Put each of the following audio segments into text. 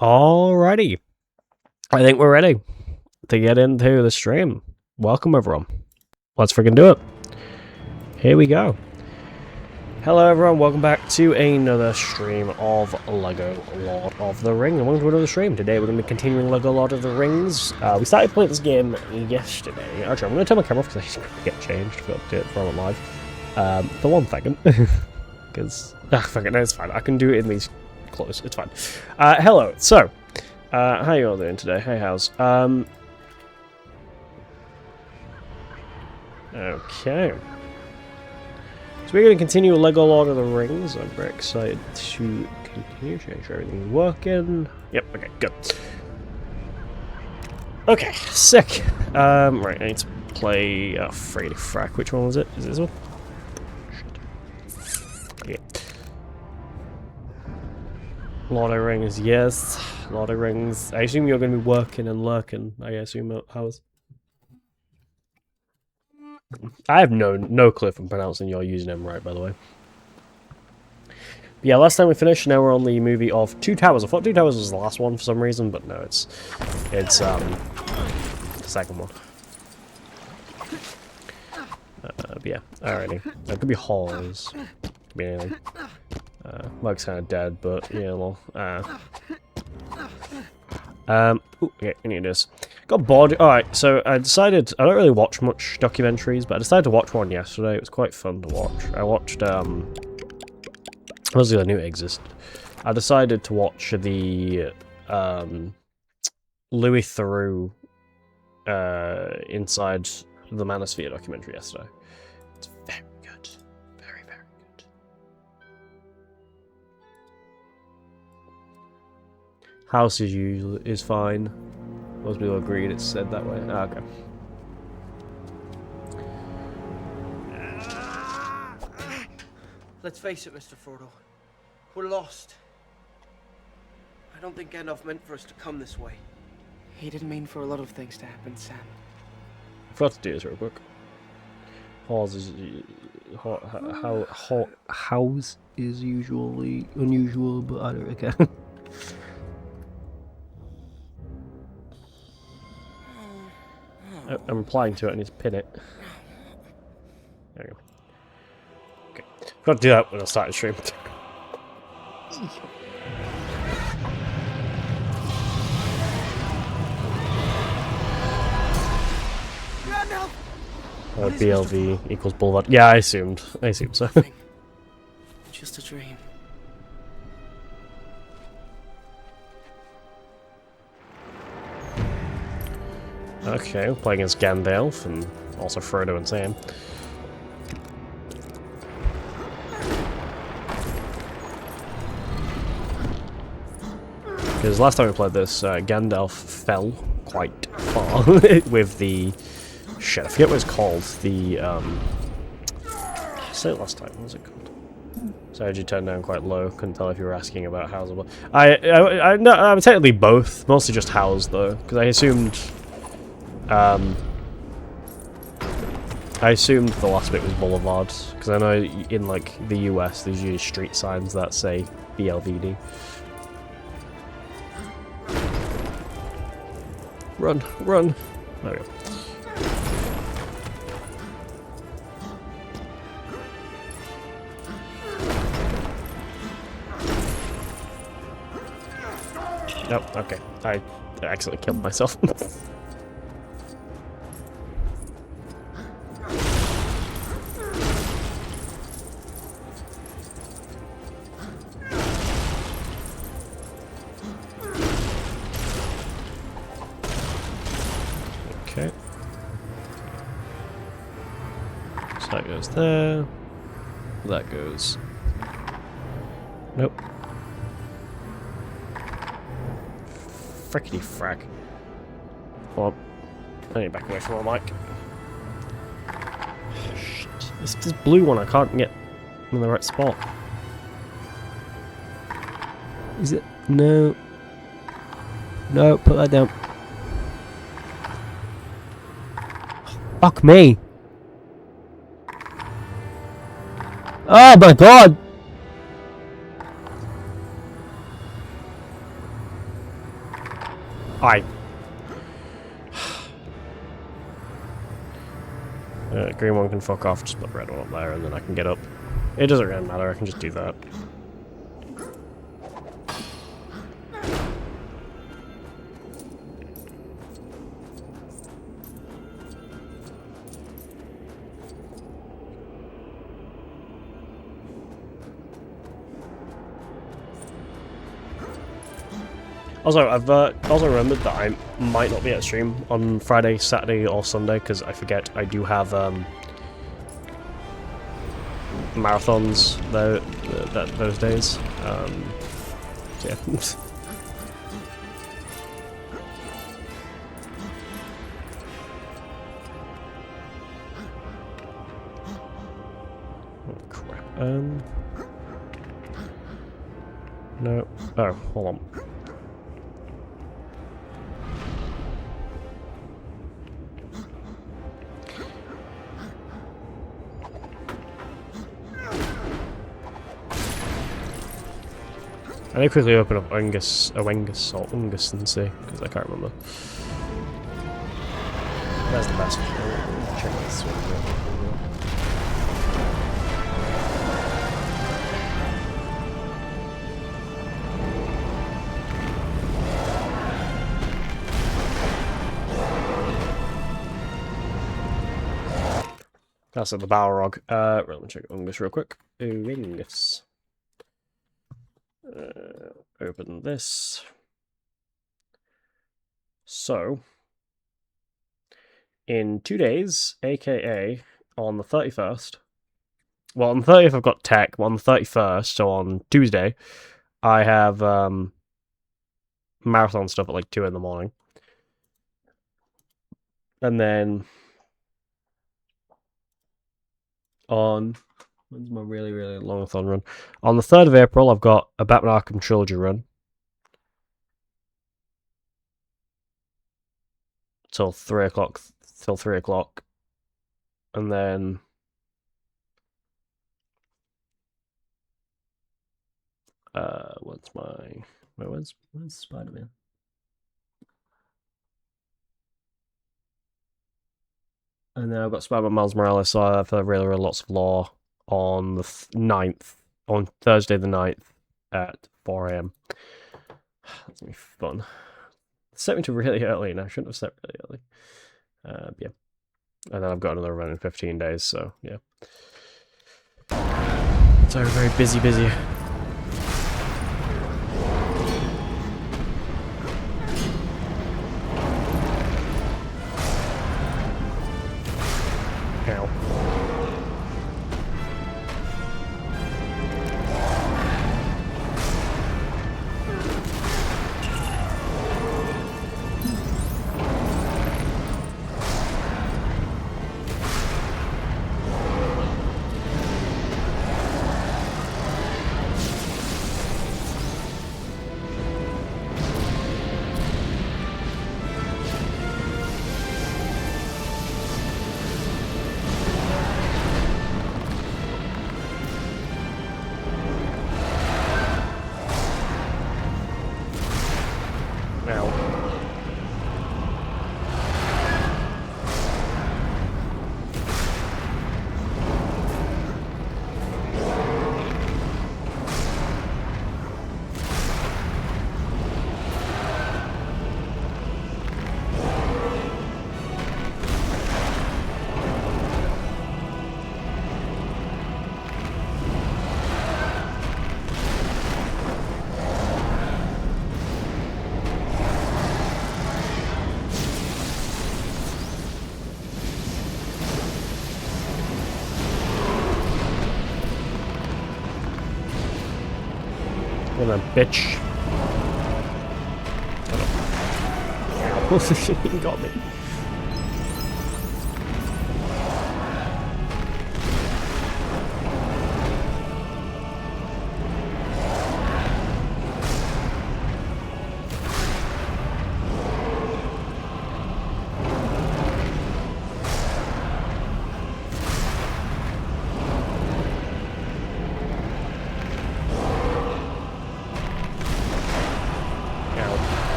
Alrighty, I think we're ready to get into the stream. Welcome everyone. Let's freaking do it. Here we go. Hello everyone, welcome back to another stream of LEGO Lord of the Rings. Welcome to another stream. Today we're going to be continuing LEGO Lord of the Rings. We started playing this game yesterday. Actually, I'm going to turn my camera off because I just get changed for update for I'm live. For 1 second. Because, fuck it, no, it's fine. I can do it in these clothes. It's fine. Hello, so, how you all doing today? Hey, how's? Okay. So we're going to continue LEGO Lord of the Rings. I'm very excited to continue. Make sure everything's working. Yep, okay, good. Okay, sick. Right, I need to play Freddy Frack. Which one was it? Is it this one? Shit. Yeah. Lord of the Rings, yes. Lord of the Rings. I assume you're going to be working and lurking. I assume how's. I have no clue if I'm pronouncing your username right, by the way. But yeah, last time we finished, now we're on the movie of Two Towers. I thought Two Towers was the last one for some reason, but no, it's the second one. But yeah, alrighty. That could be Halls. Could be anything. Mug's kind of dead, but yeah, well. Ooh, okay, I need this. Got bored. Alright, so I decided, I don't really watch much documentaries, but I decided to watch one yesterday. It was quite fun to watch. I watched, obviously I knew it existed. I decided to watch the, Louis Theroux, Inside the Manosphere documentary yesterday. It's very good. Very, very good. House as usual is fine. Most people agreed it's said that way. Ah, okay. Let's face it, Mr. Frodo. We're lost. I don't think Gandalf meant for us to come this way. He didn't mean for a lot of things to happen, Sam. I forgot to do this real quick. House is house is usually unusual, but I don't okay. I'm replying to it. I need to pin it. There we go. Okay. Forgot to do that when I started stream. BLV equals Boulevard. Yeah, I assumed. I assumed so. Just a dream. Okay, we're playing against Gandalf and also Frodo and Sam. Because last time we played this, Gandalf fell quite far with the... Shit, I forget what it's called. The, I said it last time, what was it called? So I had you turned down quite low, couldn't tell if you were asking about House or what. No, I'm technically both, mostly just House though, because I assumed... I assumed the last bit was Boulevard, because I know in like the US there's usually street signs that say BLVD. Run, run! There we go. Nope, okay. I accidentally killed myself. Okay. So that goes there. That goes... Nope. Frickety frack. Well, I need to back away from my mic. Shit. This blue one I can't get in the right spot. Is it? No. No, put that down. Fuck me. Oh my god! Hi. Green one can fuck off, just put red one up there and then I can get up. It doesn't really matter, I can just do that. Also, I've also remembered that I might not be at stream on Friday, Saturday, or Sunday because I forget I do have marathons those days. So yeah. Oh crap. No. Oh, hold on. I need to quickly open up Ungus and see, because I can't remember. That's the best. Check out this one. That's at the Balrog. Let me check Ungus real quick. Ungus. Open this. So, in 2 days, aka on the 31st, well, on the 30th I've got tech, but on the 31st, so on Tuesday, I have marathon stuff at like 2 in the morning. And then on, when's my really, really long-a-thon run? On the 3rd of April, I've got a Batman Arkham Trilogy run. Till 3 o'clock. And then when's Spider-Man? And then I've got Spider-Man Miles Morales, so I have really, really lots of lore on the 9th, on Thursday the 9th at 4 AM. That's gonna be fun. Set me to really early, and I shouldn't have set really early. Yeah. And then I've got another run in 15 days, so yeah. So very busy. Ow. Come on, bitch. He got me.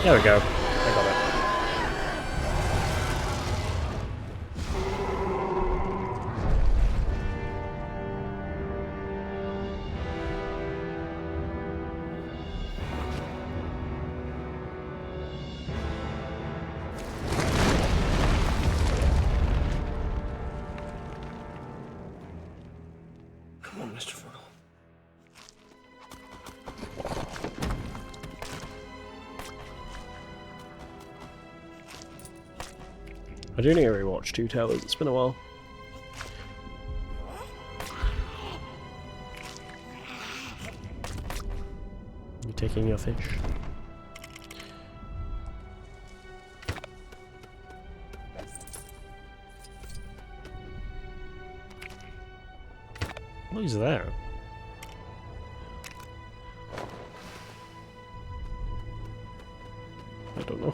There we go. I got it. Come on, Mr. Frodo. I do need to rewatch Two Towers. It's been a while. You taking your fish? What is there? I don't know.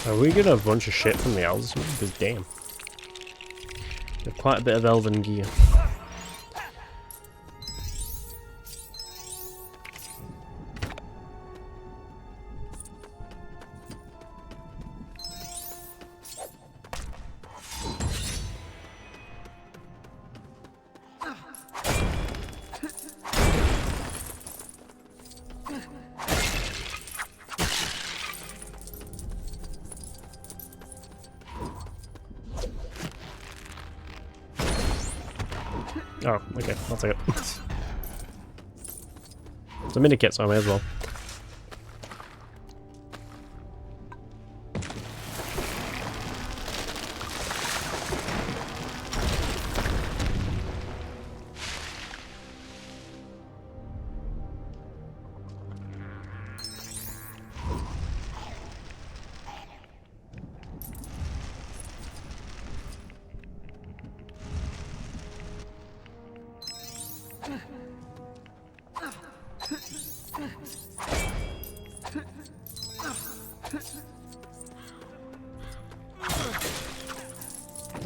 Are we getting a bunch of shit from the elves? Because damn. They have quite a bit of elven gear. Oh, okay, I'll take it. It's a mini kit, so I may as well.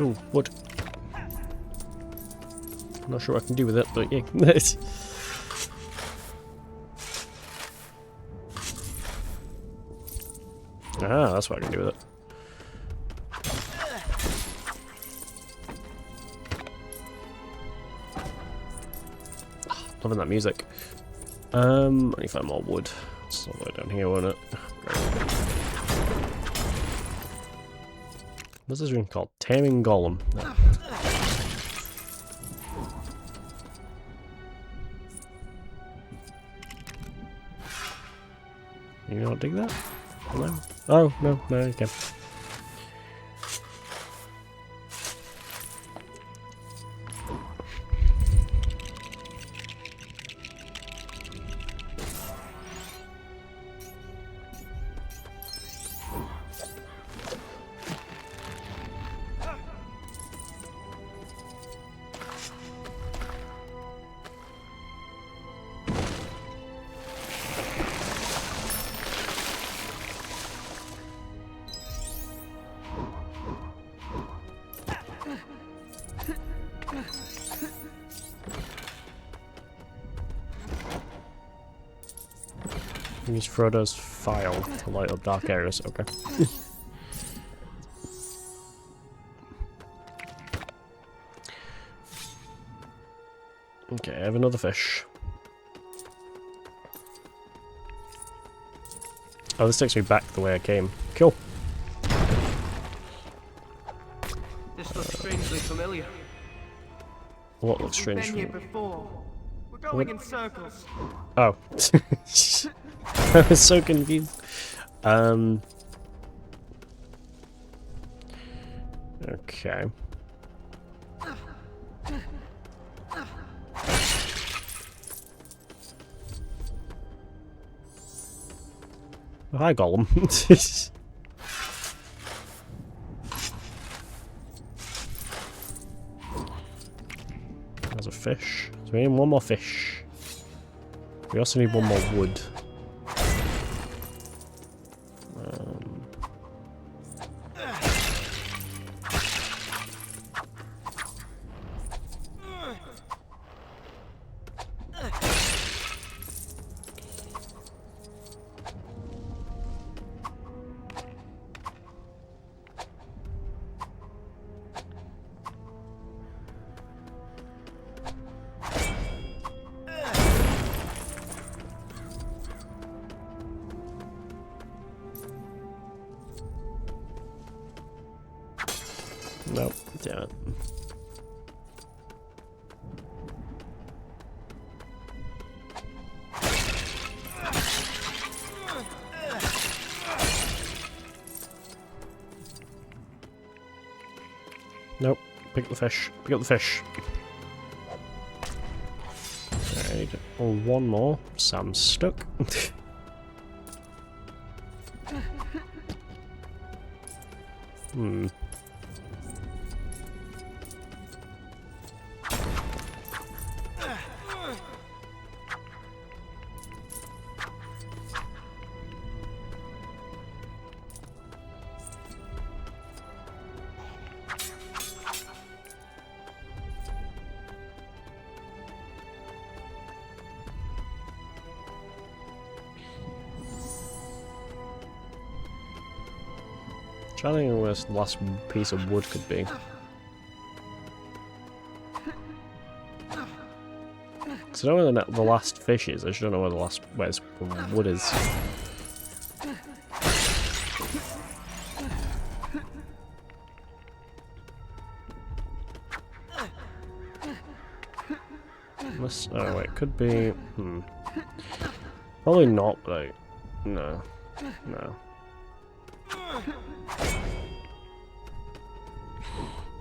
Oh, wood. I'm not sure what I can do with it, but yeah. Ah, that's what I can do with it. Loving that music. I need to find more wood. It's all the way down here, won't it? Great. What's this room called? Taming Golem. No. You not dig that? No? Oh, no, you can. Use Frodo's file to light up dark areas. Okay. Okay, I have another fish. Oh, this takes me back the way I came. Cool. This looks strangely familiar. What looks We've strange? been here before. We're going What? in circles. Oh. I was so confused. Okay. Oh, hi, Gollum. There's a fish. So we need one more fish. We also need one more wood. Nope, damn it. Nope, pick up the fish. Pick up the fish. Alright, oh, one more. Sam's stuck. Hmm. Trying to think of where this last piece of wood could be. Because I don't know where the last fish is. I just don't know where the wood is. Unless, oh wait, could be. Probably not. But no.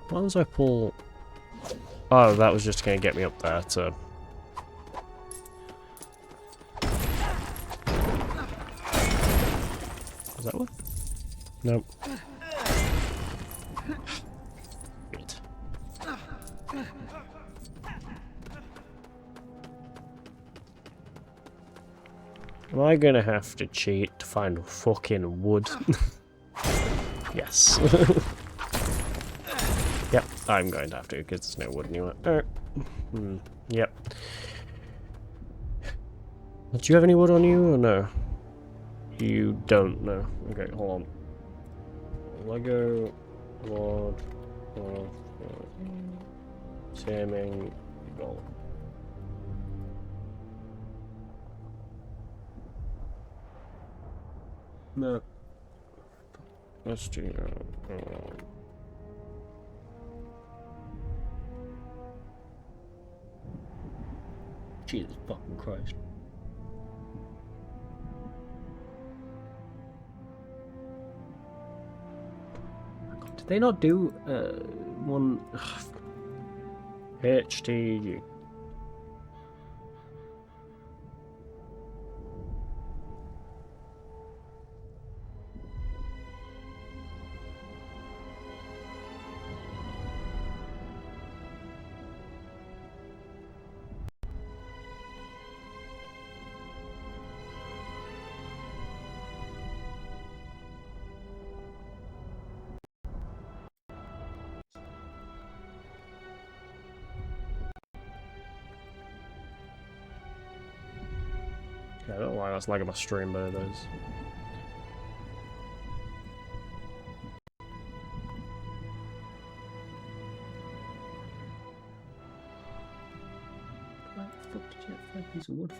Why was I pull? Oh, that was just gonna get me up there to. Is that one? Nope. Wait. Am I gonna have to cheat to find fucking wood? Yes. Yep, I'm going to have to because there's no wood anywhere. Yep. Do you have any wood on you or no? You don't know. Okay, hold on. Lego, wood, taming, gold. No. Let's do. Jesus fucking Christ. Did they not do one HTG? I don't know why that's lagging my stream, but it is. Where the fuck did you get a piece of wood from?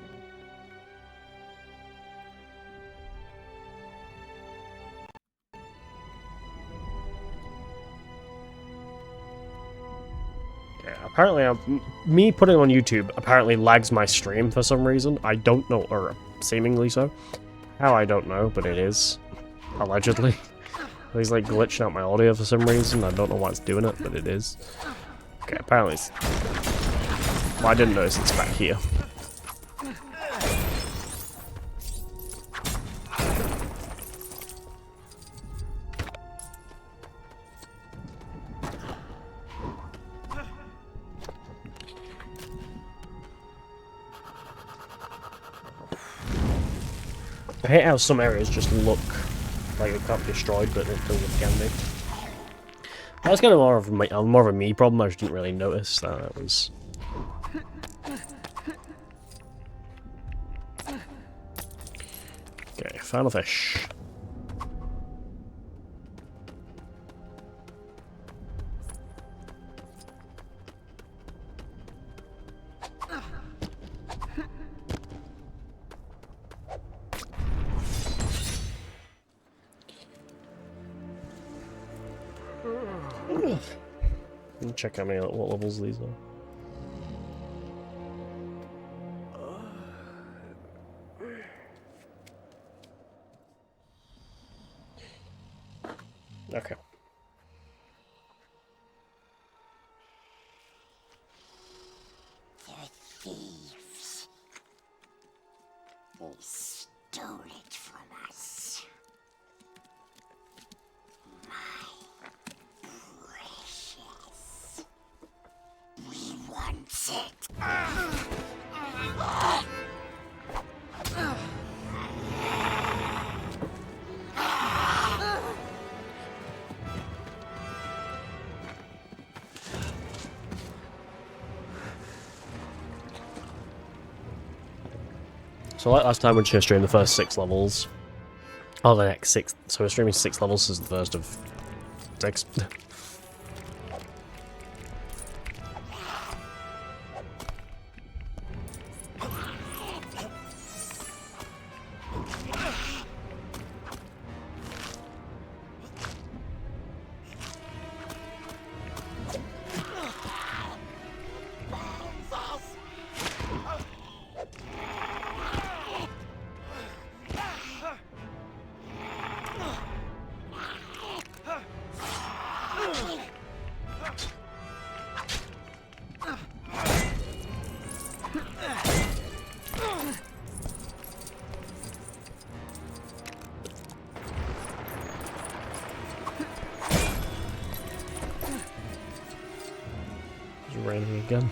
Yeah, apparently, me putting it on YouTube apparently lags my stream for some reason. I don't know, or seemingly so. How, I don't know, but it is. Allegedly. He's like glitching out my audio for some reason. I don't know why it's doing it, but it is. Okay, apparently it's... Well, I didn't notice it's back here. I hate how some areas just look like they can't be destroyed, but it can be. That's kind of more of a me problem. I just didn't really notice that it was. Okay, found a fish. Let me check how many what levels these are. Okay. They're thieves. They stole it from us. My precious. We want it. So like last time we just streamed the first 6 levels. Oh, the next 6. So we're streaming 6 levels. This is the first of 6. It's raining again.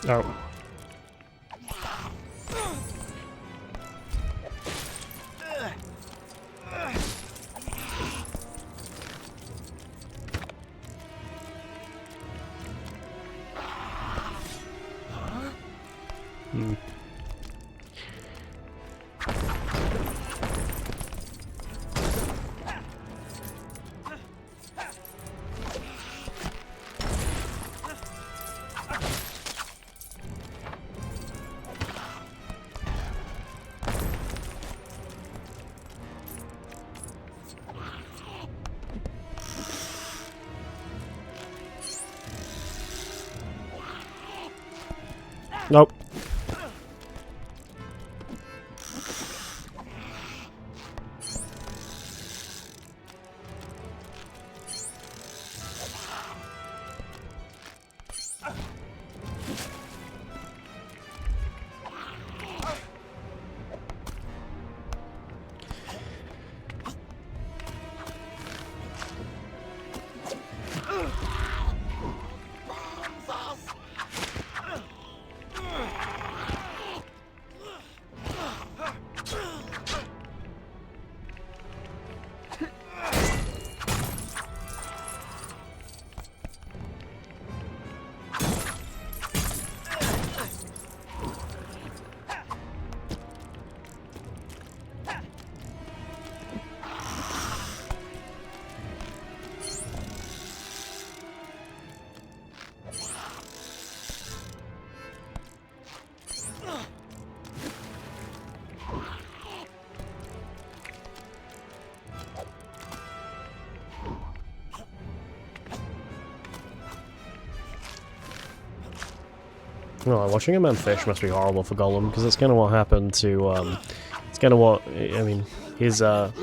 Oh. Hmm. Nope. No, watching a man fish must be horrible for Gollum, because that's kind of what happened to, it's kind of what, I mean, his first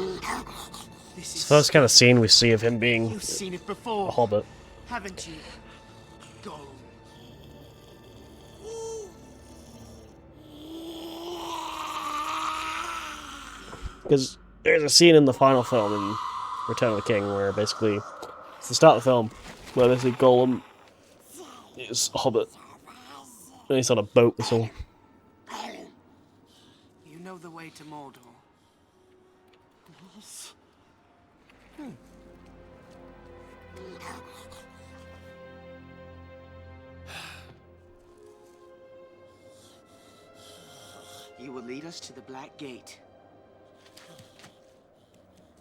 kind of scene we see of him being You've seen it a before, hobbit. haven't you? Go. Because there's a scene in the final film in Return of the King where basically, it's the start of the film, where basically Gollum is a hobbit, and he's on a boat, that's all. You know the way to Mordor. You will lead us to the Black Gate.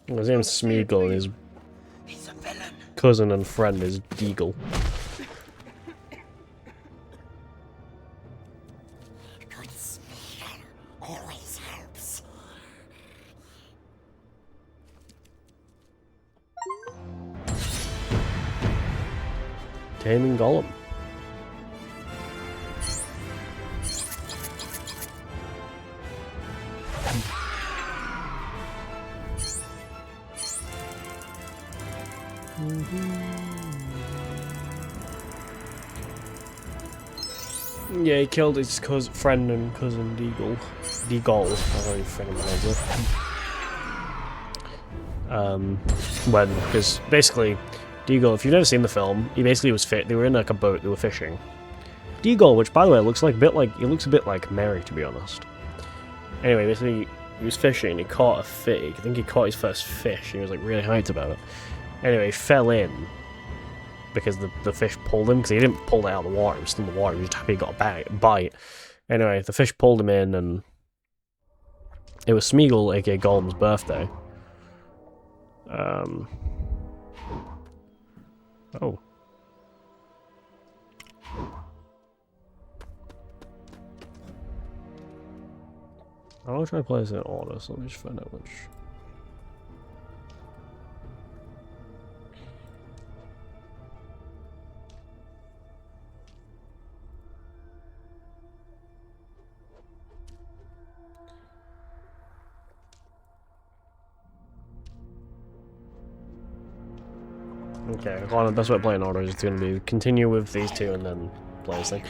His name's Smeagol, and his He's a villain. cousin and friend is Deagle. Good speaker always helps. Taming Gollum. Yeah, he killed his friend and cousin Deagle. Deagle, I don't know if anyone knows it. Because basically, Deagle, if you've never seen the film, he basically was fit. They were in like a boat, they were fishing. Deagle, which by the way looks like he looks a bit like Mary, to be honest. Anyway, basically, he was fishing, he caught a fig. I think he caught his first fish, and he was like really hyped about it. Anyway, he fell in because the fish pulled him, because he didn't pull it out of the water, he was still in the water, he was just happy he got a bite. Anyway, the fish pulled him in, and it was Smeagol, aka Gollum's birthday. Oh. I want to try to play this in order, so let me just find out which. Okay, well, the best way to play in order is going to be continue with these two and then play this thing.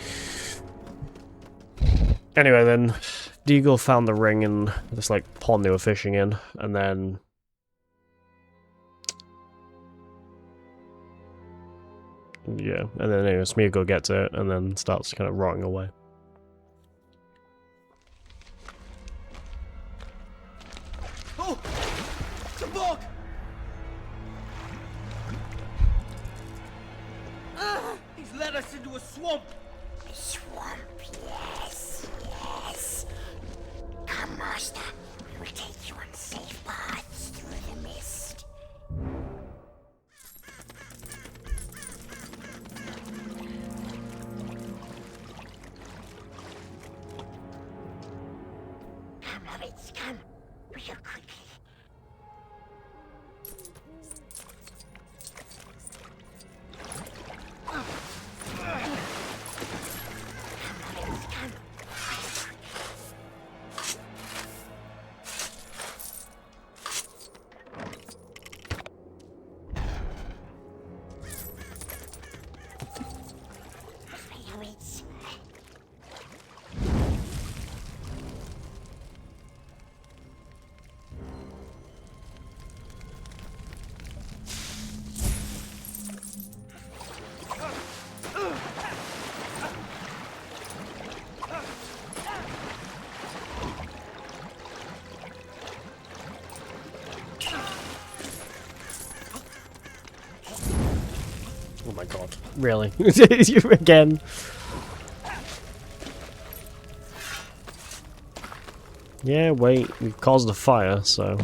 Anyway, then Deagle found the ring in this like pond they were fishing in, and then yeah, and then anyway, Smeagol gets it and then starts kind of rotting away. Oh! It's a bog! He's led us into a swamp! Swamp, yes, yes. Come, Master. We will take you on safe paths through the mist. Come, hobbits, come. We go quickly. Hobbits. Oh my god, really? You again? Yeah, wait, we caused a fire, so.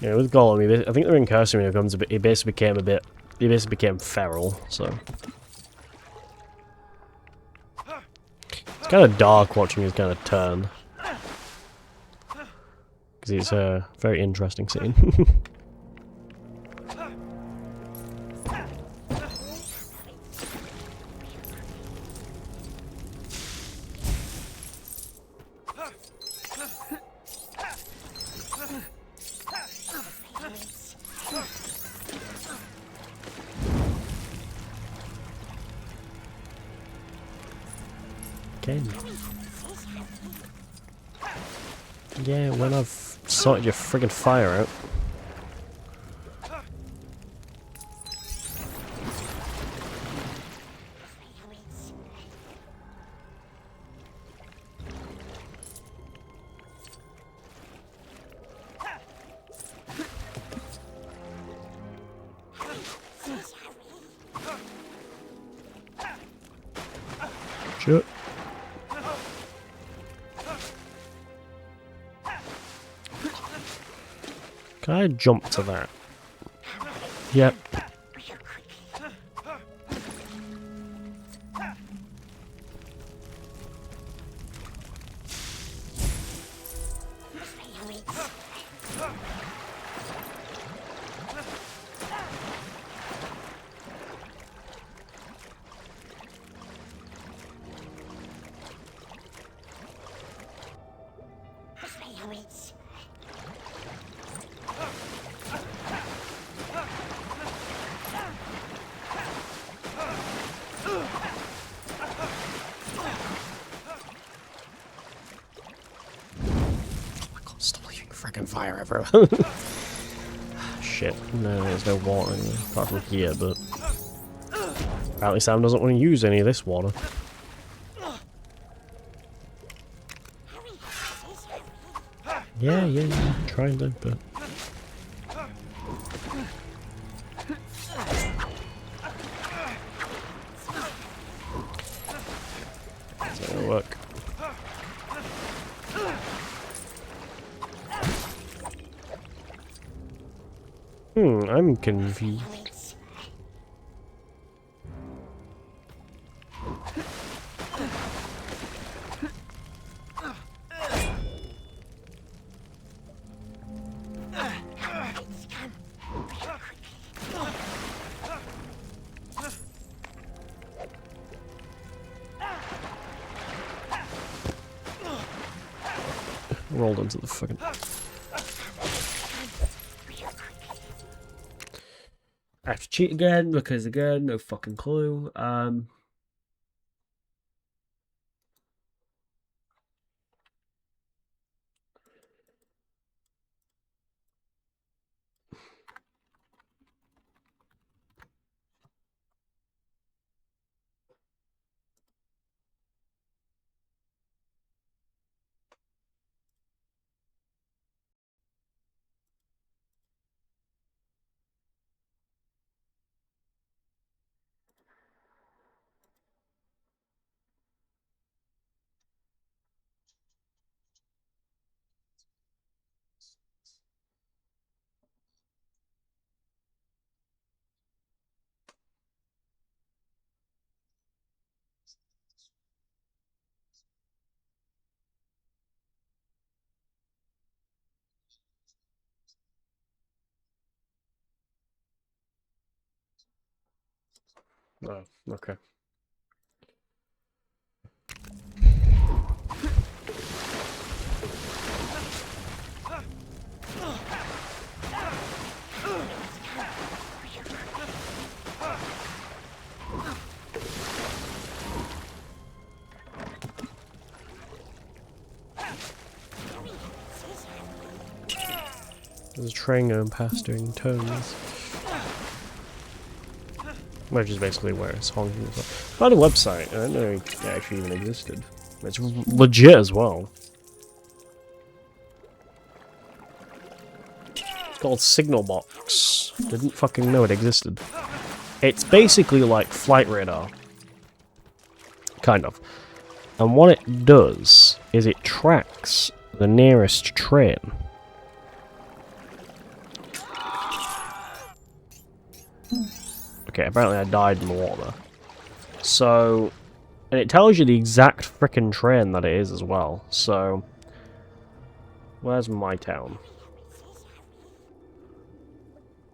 Yeah, with Gollum, I think the ring cursed him. He basically became feral. So Kind of dark watching his kind of turn. Because it's a very interesting scene. Okay. Yeah, when I've sorted your friggin' fire out. Shit. Can I jump to that? Yep. Freaking fire everywhere. Shit. No, there's no water anywhere, apart from here, but apparently Sam doesn't want to use any of this water. Yeah, trying to, but it's not gonna work. I'm confused. Rolled into the fucking... I have to cheat again because again, no fucking clue. Oh, okay. There's a train going past doing turns. Which is basically where it's honking as well. By the website, I didn't know it actually even existed. It's legit as well. It's called Signal Box. Didn't fucking know it existed. It's basically like Flight Radar. Kind of. And what it does is it tracks the nearest train. Okay, apparently I died in the water. So, And it tells you the exact frickin' train that it is as well. So, where's my town?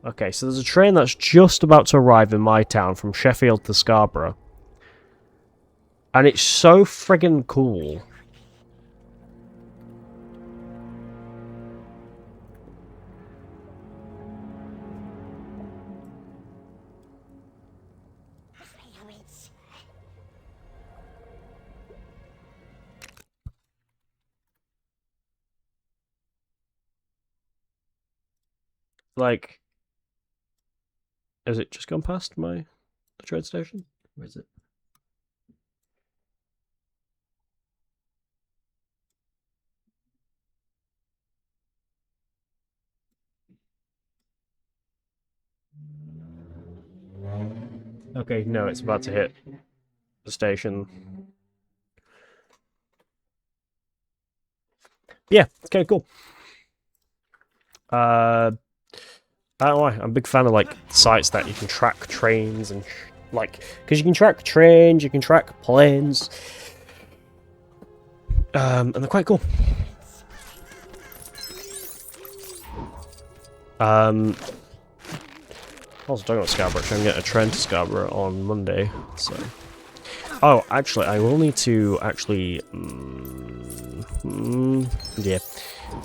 Okay, so there's a train that's just about to arrive in my town from Sheffield to Scarborough. And it's so friggin' cool. Like, has it just gone past the train station? Where is it? Okay, no, it's about to hit the station. Yeah, okay, cool. I don't know why. I'm a big fan of like sites that you can track trains and like, because you can track trains, you can track planes, and they're quite cool. Also talking about Scarborough, I'm getting a train to Scarborough on Monday, so. Oh, actually, I will need to actually, yeah.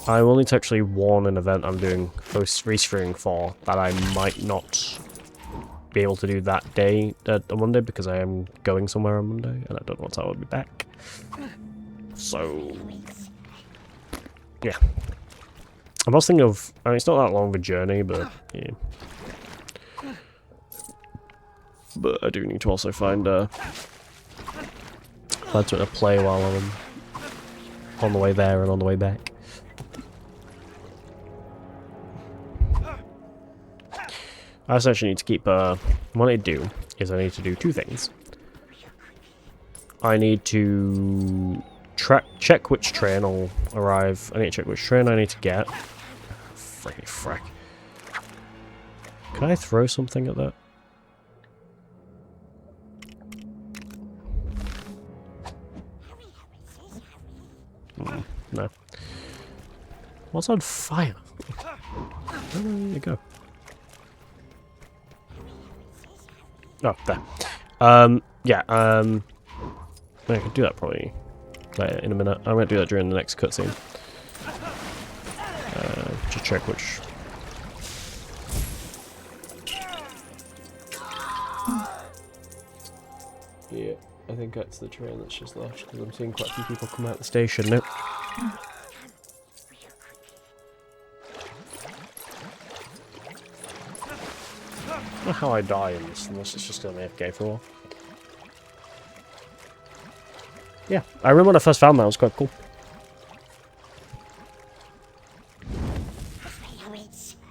I will need to actually warn an event I'm doing restreaming for that I might not be able to do that day, on Monday, because I am going somewhere on Monday, and I don't know what time I'll be back. So, yeah. I was thinking of, I mean, it's not that long of a journey, but, yeah. But I do need to also find, something to play while I'm on the way there and on the way back. I essentially need to keep, what I do is I need to do two things. I need to check which train will arrive. I need to check which train I need to get. Freaking frack. Can I throw something at that? No. What's on fire? Where did it go? Oh, there. Yeah, I can do that probably later in a minute. I'm going to do that during the next cutscene. Just check which... Yeah, I think that's the train that's just left, because I'm seeing quite a few people come out the station. Nope. I don't know how I die in this, unless it's just an AFK for a while. Yeah, I remember when I first found that, it was quite cool.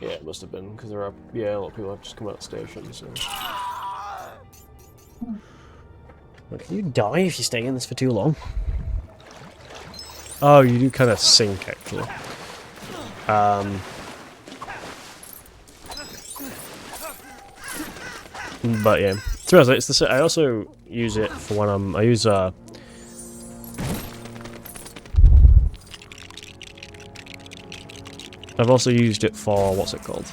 Yeah, it must have been, because there are, yeah, a lot of people have just come out of the station, so... Well, can you die if you stay in this for too long? Oh, you do kind of sink, actually. But yeah, to be honest, it's the. I also use it for when I use I've also used it for what's it called?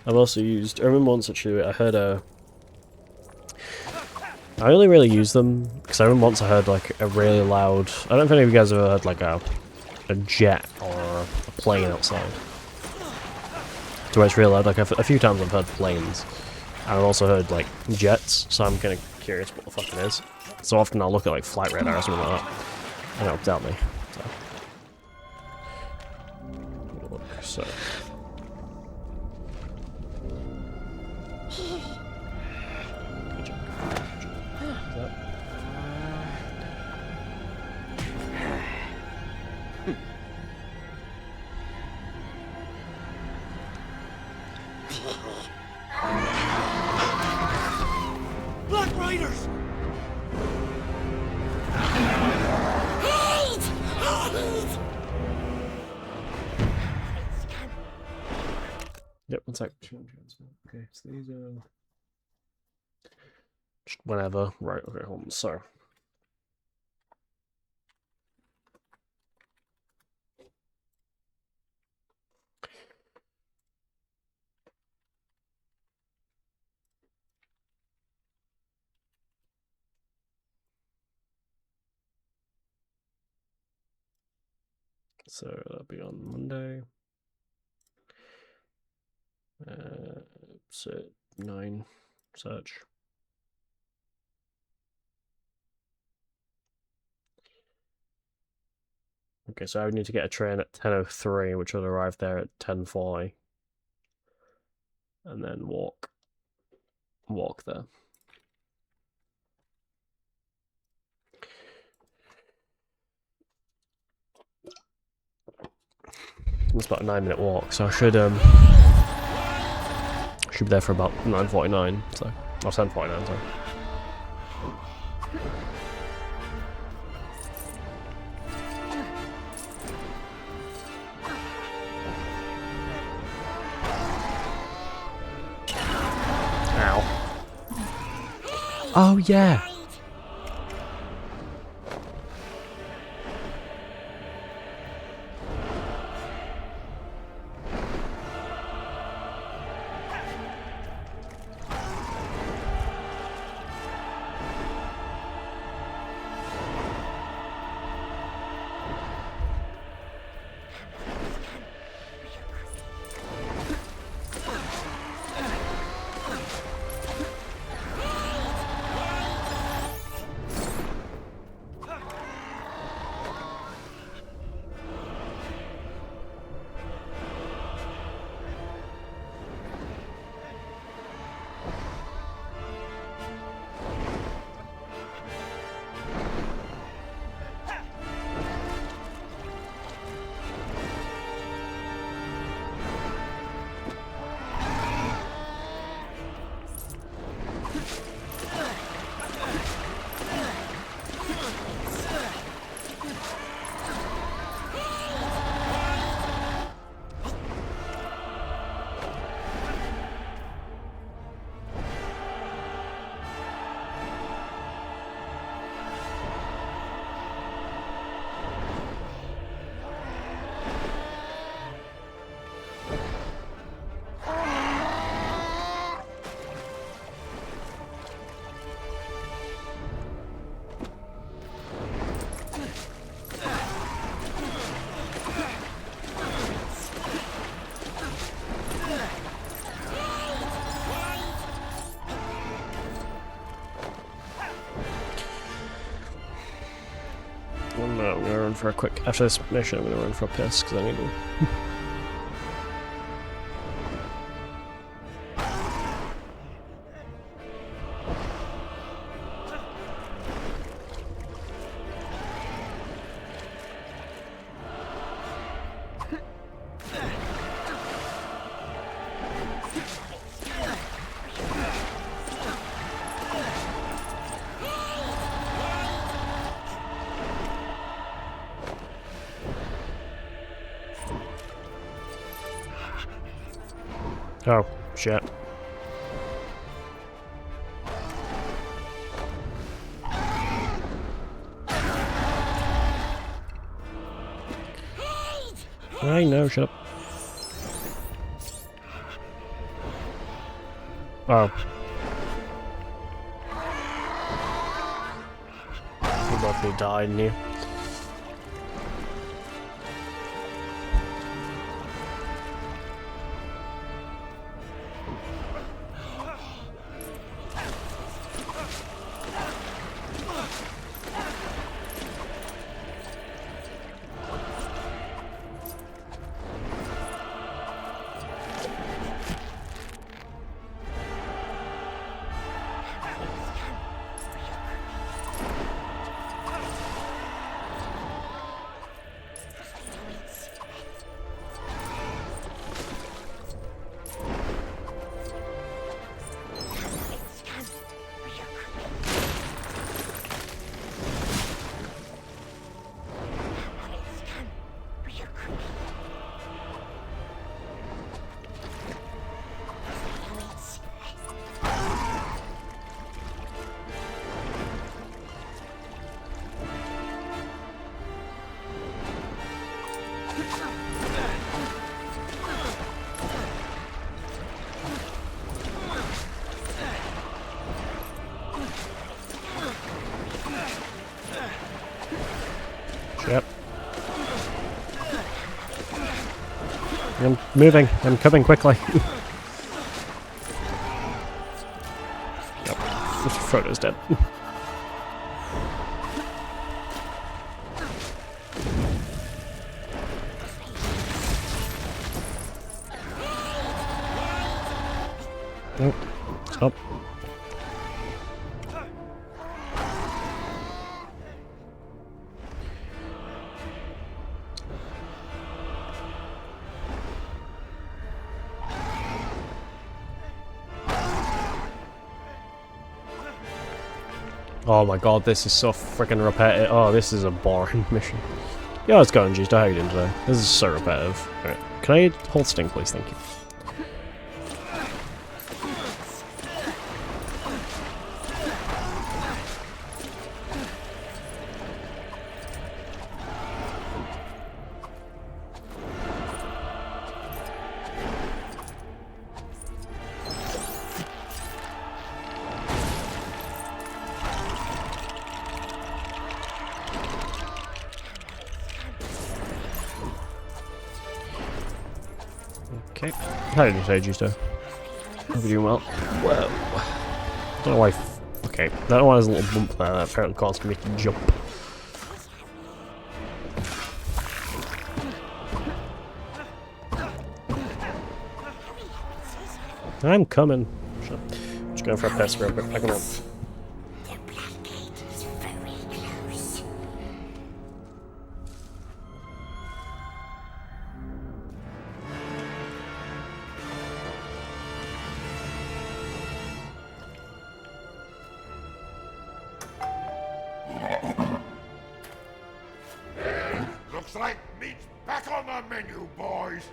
I've also used. I remember once actually I heard I only really use them because I remember once I heard like a really loud. I don't know if any of you guys have ever heard like a jet or a plane outside. To where it's really loud. Like a few times I've heard planes, and I've also heard like jets. So I'm kind of curious what the fuck it is. So often I'll look at like flight radar or something like that, and it'll tell me. So. Black Riders! One sec. Okay, so these are just whenever. Right, okay, hold on. So that'll be on Monday. So 9 search. Okay, so I would need to get a train at 10:03, which will arrive there at 10:40, and then walk there. It's about a 9-minute walk, so I should be there for about 9:49. So, or 10:49. Sorry. Oh, yeah. I'm gonna run for a quick. After this mission, I'm gonna run for a piss because I need one. Oh, shit. I know, shut up. Oh. You both need died in here. Yep. I'm moving. I'm coming quickly. Yep. Frodo's dead. Nope. Stop. Oh my god, this is so freaking repetitive. Oh, this is a boring mission. Yeah, it's going, Juice. How you doing today? This is so repetitive. Alright. Can I hold Sting, please? Thank you. Okay. How did you say, Justo? Hope you're doing well. Whoa. I don't know why. Okay. I don't know why there's a little bump there that apparently caused me to jump. I'm coming. Shut up. Just going for a piss real quick. Back him up. The Black Gate is very close. Looks like meat's back on the menu, boys.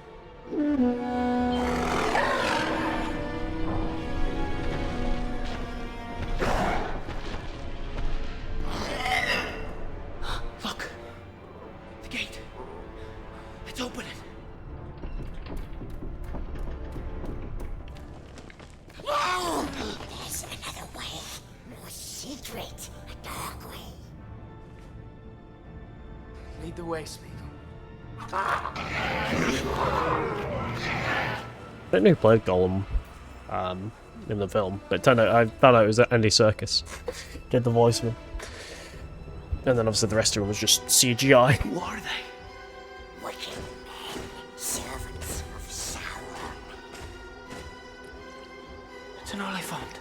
Look! The gate. It's opening. No! There's another way. More secret. A dark way. Lead the way, Smeagol. I didn't know who played Gollum in the film, but it turned out I found out it was Andy Serkis. Did the voice of him. And then obviously the rest of him was just CGI. Who are they? Wicked men. Servants of Sauron. It's an Oliphant.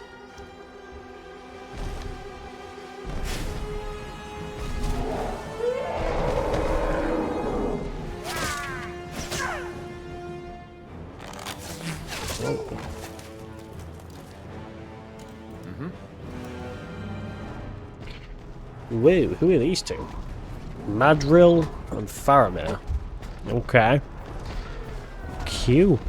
Whoa, who are these two? Madril and Faramir. Okay. Q.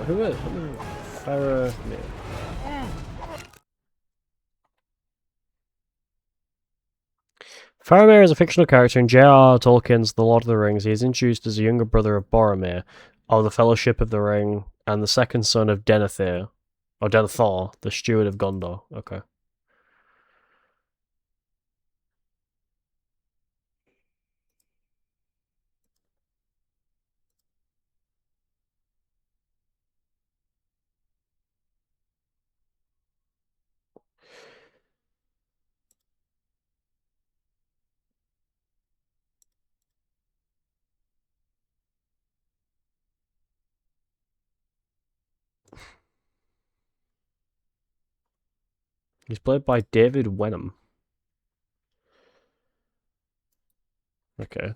Who is it? Faramir. Faramir is a fictional character in J.R.R. Tolkien's The Lord of the Rings. He is introduced as a younger brother of Boromir, of the Fellowship of the Ring, and the second son of Denethor, or Denethor, the Steward of Gondor. Okay. He's played by David Wenham. Okay.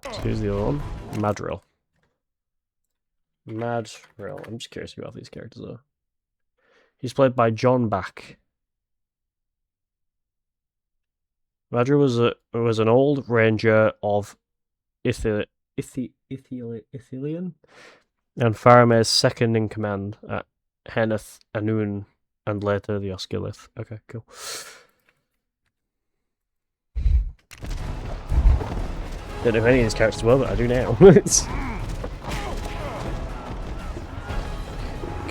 So who's the other one? Madrill. Madrill. I'm just curious who all these characters are. He's played by John Back. Madrill was an old ranger of Ithilien and Faramir's second in command at Henneth Anun and later the Osculith. Okay, cool. Don't know who any of these characters were, but I do now. Okay,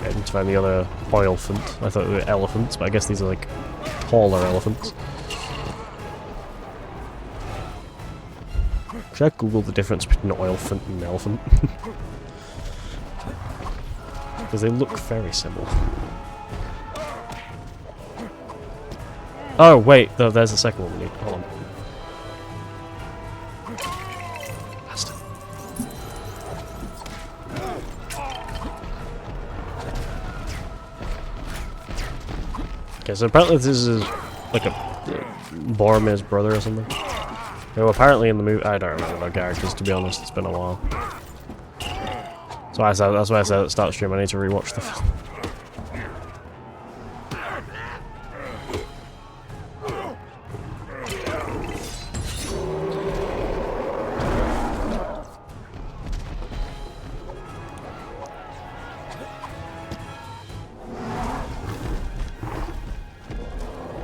I need to find the other oilphant. I thought they were elephants, but I guess these are like taller elephants. Should I Google the difference between an oilphant and an elephant? Because they look very similar. Oh, wait, there's the second one we need. Hold on. Bastard. Okay, so apparently this is like a Boromir's brother or something. Who apparently in the movie, I don't remember their characters, to be honest, it's been a while. So that's why I said at the start of the stream, I need to rewatch the film.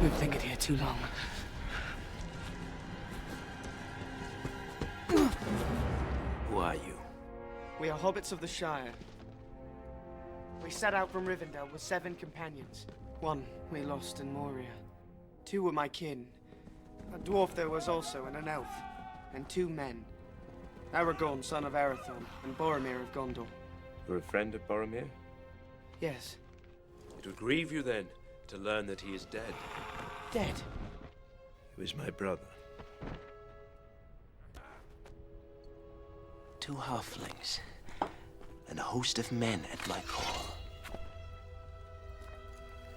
We've lingered here too long. Who are you? We are hobbits of the Shire. We set out from Rivendell with 7 companions. 1 we lost in Moria. 2 were my kin. A dwarf there was also, and an elf. And 2 men. Aragorn, son of Arathorn, and Boromir of Gondor. You're a friend of Boromir? Yes. It would grieve you then to learn that he is dead. Dead? He was my brother. 2 halflings, and a host of men at my call.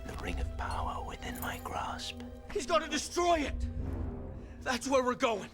The ring of power within my grasp. He's gonna destroy it! That's where we're going.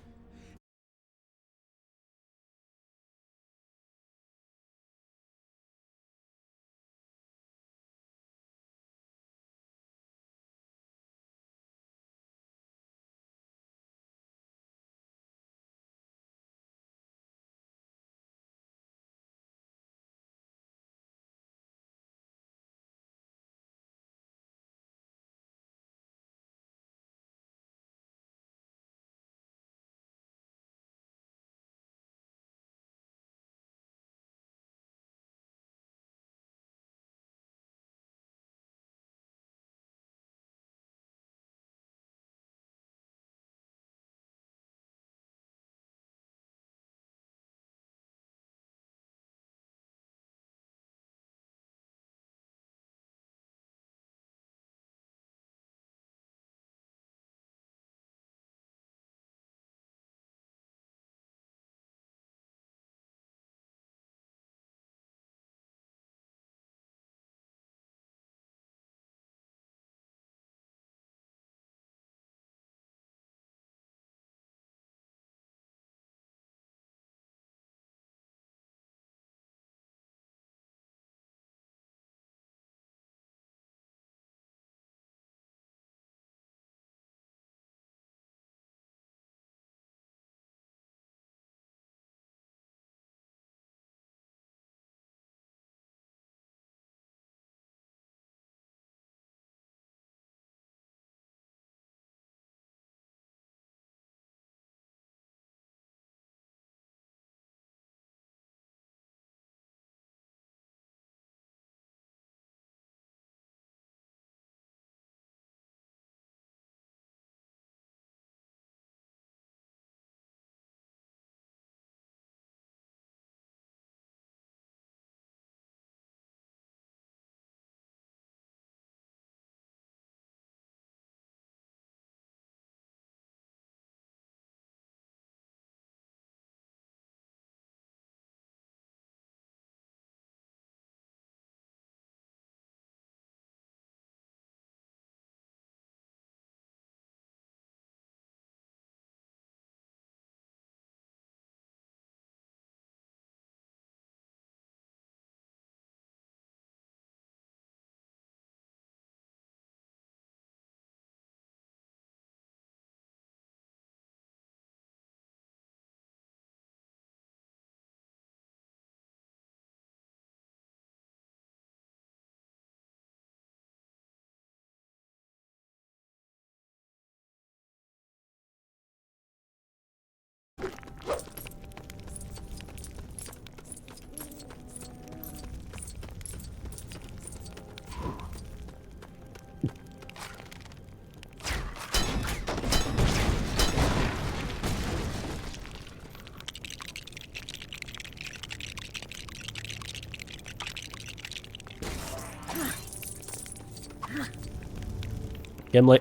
Gimli.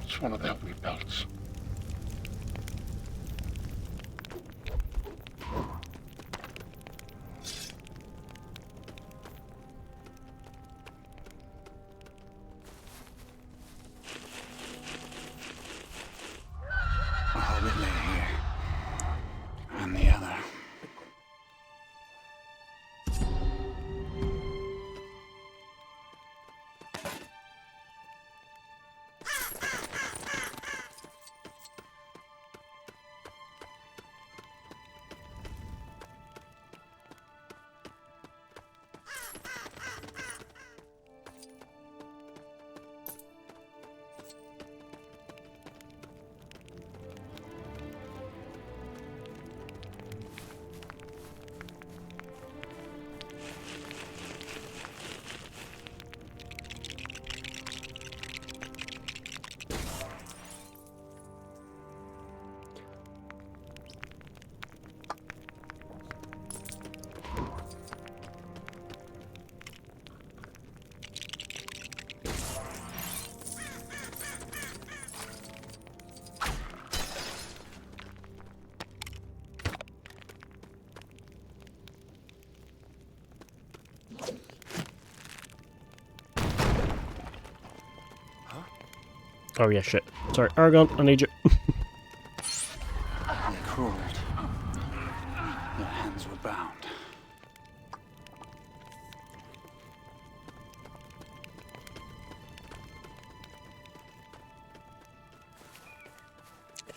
It's one of their wee belts. A hobbit lay here. And the other. Oh yeah, shit. Sorry, Aragorn, I need you. They crawled. Their hands were bound.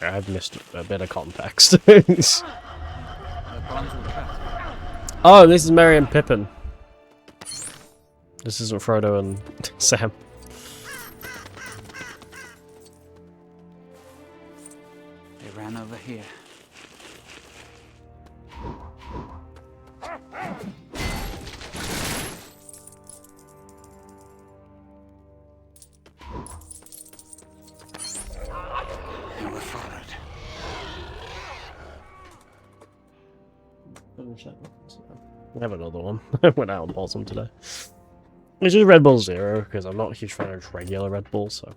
I've missed a bit of context. Their bonds were trapped. Oh, this is Merry and Pippin. This isn't Frodo and Sam. They ran over here. They were followed. I have another one. I went out and bought some today. It's just Red Bull Zero, because I'm not a huge fan of regular Red Bull, so.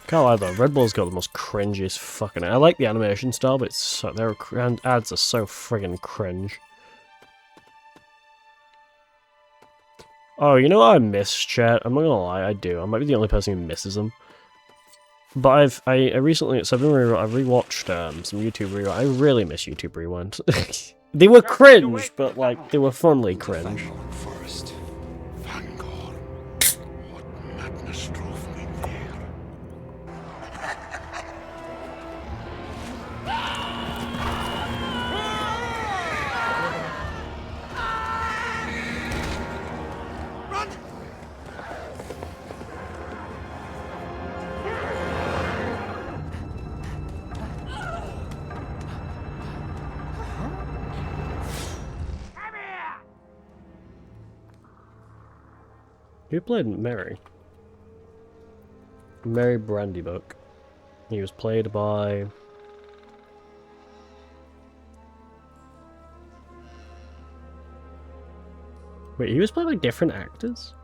Can't lie though, Red Bull's got the most cringiest fucking. I like the animation style, but it's so, their ads are so friggin' cringe. Oh, you know what I miss, chat? I'm not gonna lie, I do. I might be the only person who misses them. But I recently, so I've rewatched some YouTube Rewind. I really miss YouTube Rewind. They were cringe, but like they were funly cringe. Forest. Fangor. What madness drove me there? Who played Merry? Merry Brandybuck. He was played by. Wait, he was played by different actors?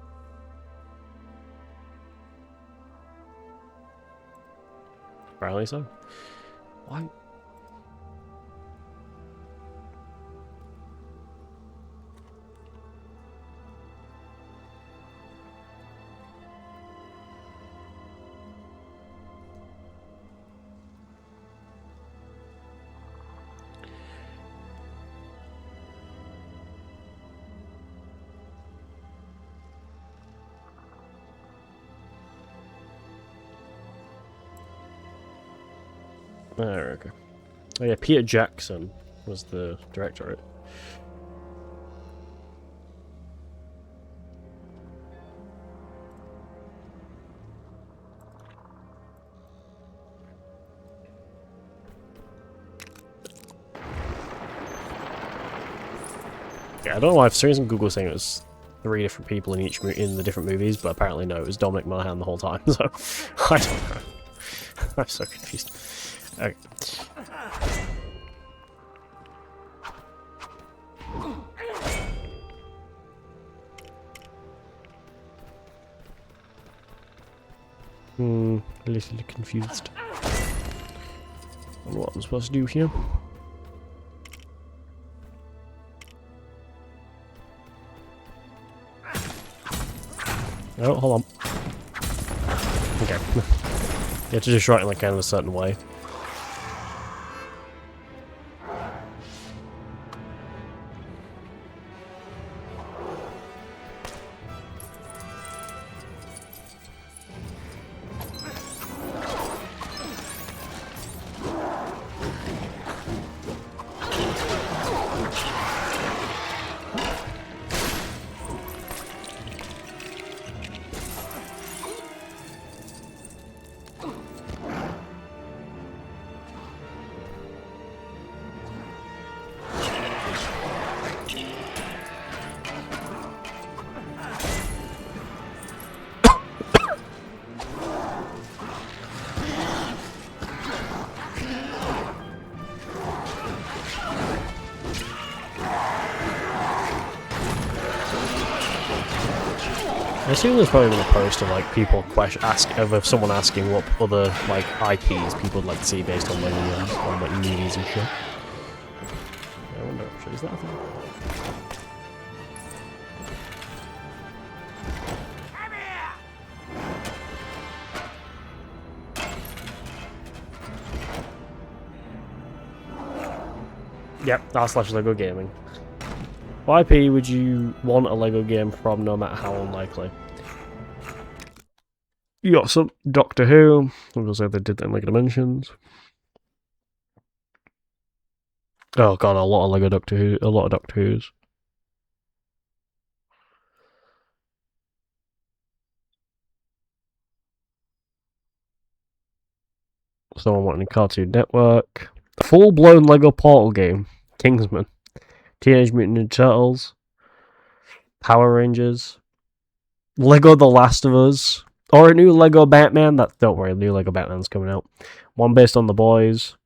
Apparently so. Why? Oh, okay. Oh yeah, Peter Jackson was the director, right? Yeah, I don't know why for some reason Google saying it was 3 different people in in the different movies, but apparently no, it was Dominic Monaghan the whole time. So I don't know. I'm so confused. Okay. A little confused on what I'm supposed to do here. Oh, hold on. Okay. You have to just write in like kind of a certain way. I assume there's probably been a post of like people of someone asking what other like IPs people would like to see based on Lego games, on like movies and shit. I wonder actually, is that a thing? Yep, r/Lego Gaming. What IP would you want a Lego game from, no matter how unlikely? You got some Doctor Who. I'm gonna say they did that in Lego Dimensions. Oh god, a lot of Lego Doctor Who, a lot of Doctor Who's. Someone wanting Cartoon Network. Full-blown Lego Portal game. Kingsman. Teenage Mutant Ninja Turtles. Power Rangers. Lego The Last of Us. Or a new Lego Batman. Don't worry, a new Lego Batman's coming out. One based on The Boys.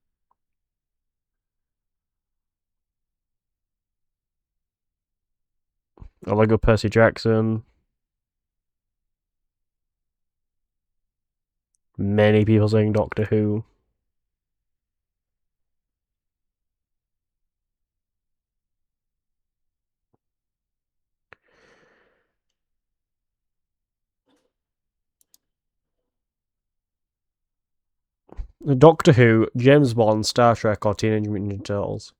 A Lego Percy Jackson. Many people saying Doctor Who. Doctor Who, James Bond, Star Trek, or Teenage Mutant Ninja Turtles.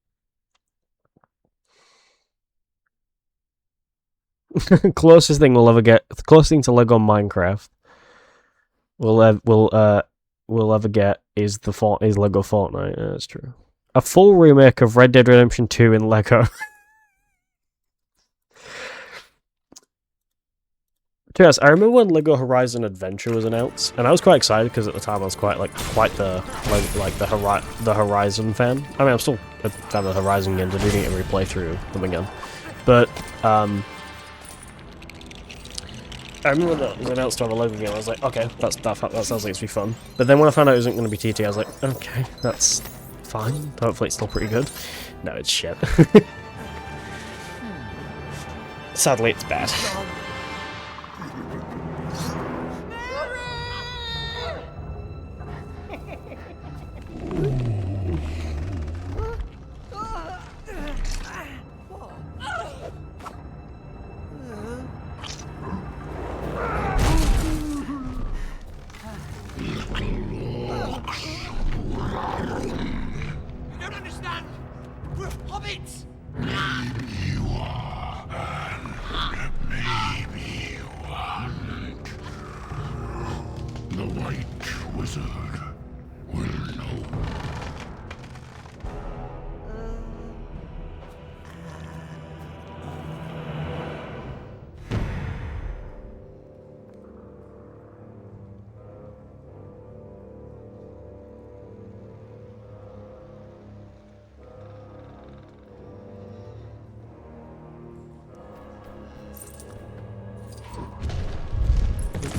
Closest thing we'll ever get, the closest thing to Lego Minecraft we'll ever get is Lego Fortnite. Yeah, that's true. A full remake of Red Dead Redemption 2 in Lego. Yes, I remember when Lego Horizon Adventure was announced, and I was quite excited because at the time I was quite the Horizon fan. I mean, I'm still a fan of the Horizon games. I do need to replay through them again, but I remember when it was announced to have a Lego game. I was like, okay, that sounds like it's gonna be fun. But then when I found out it wasn't going to be TT, I was like, okay, that's fine. Hopefully, it's still pretty good. No, it's shit. Sadly, it's bad.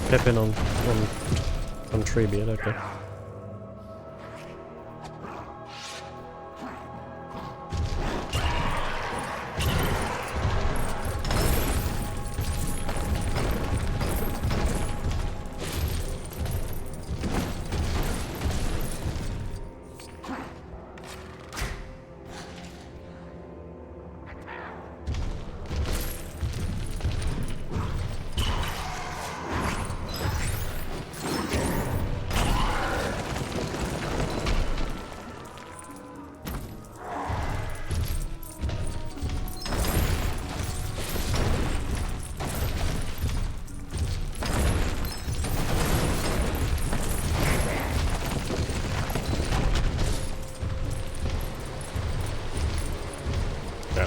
Pippin on Treebeard, okay.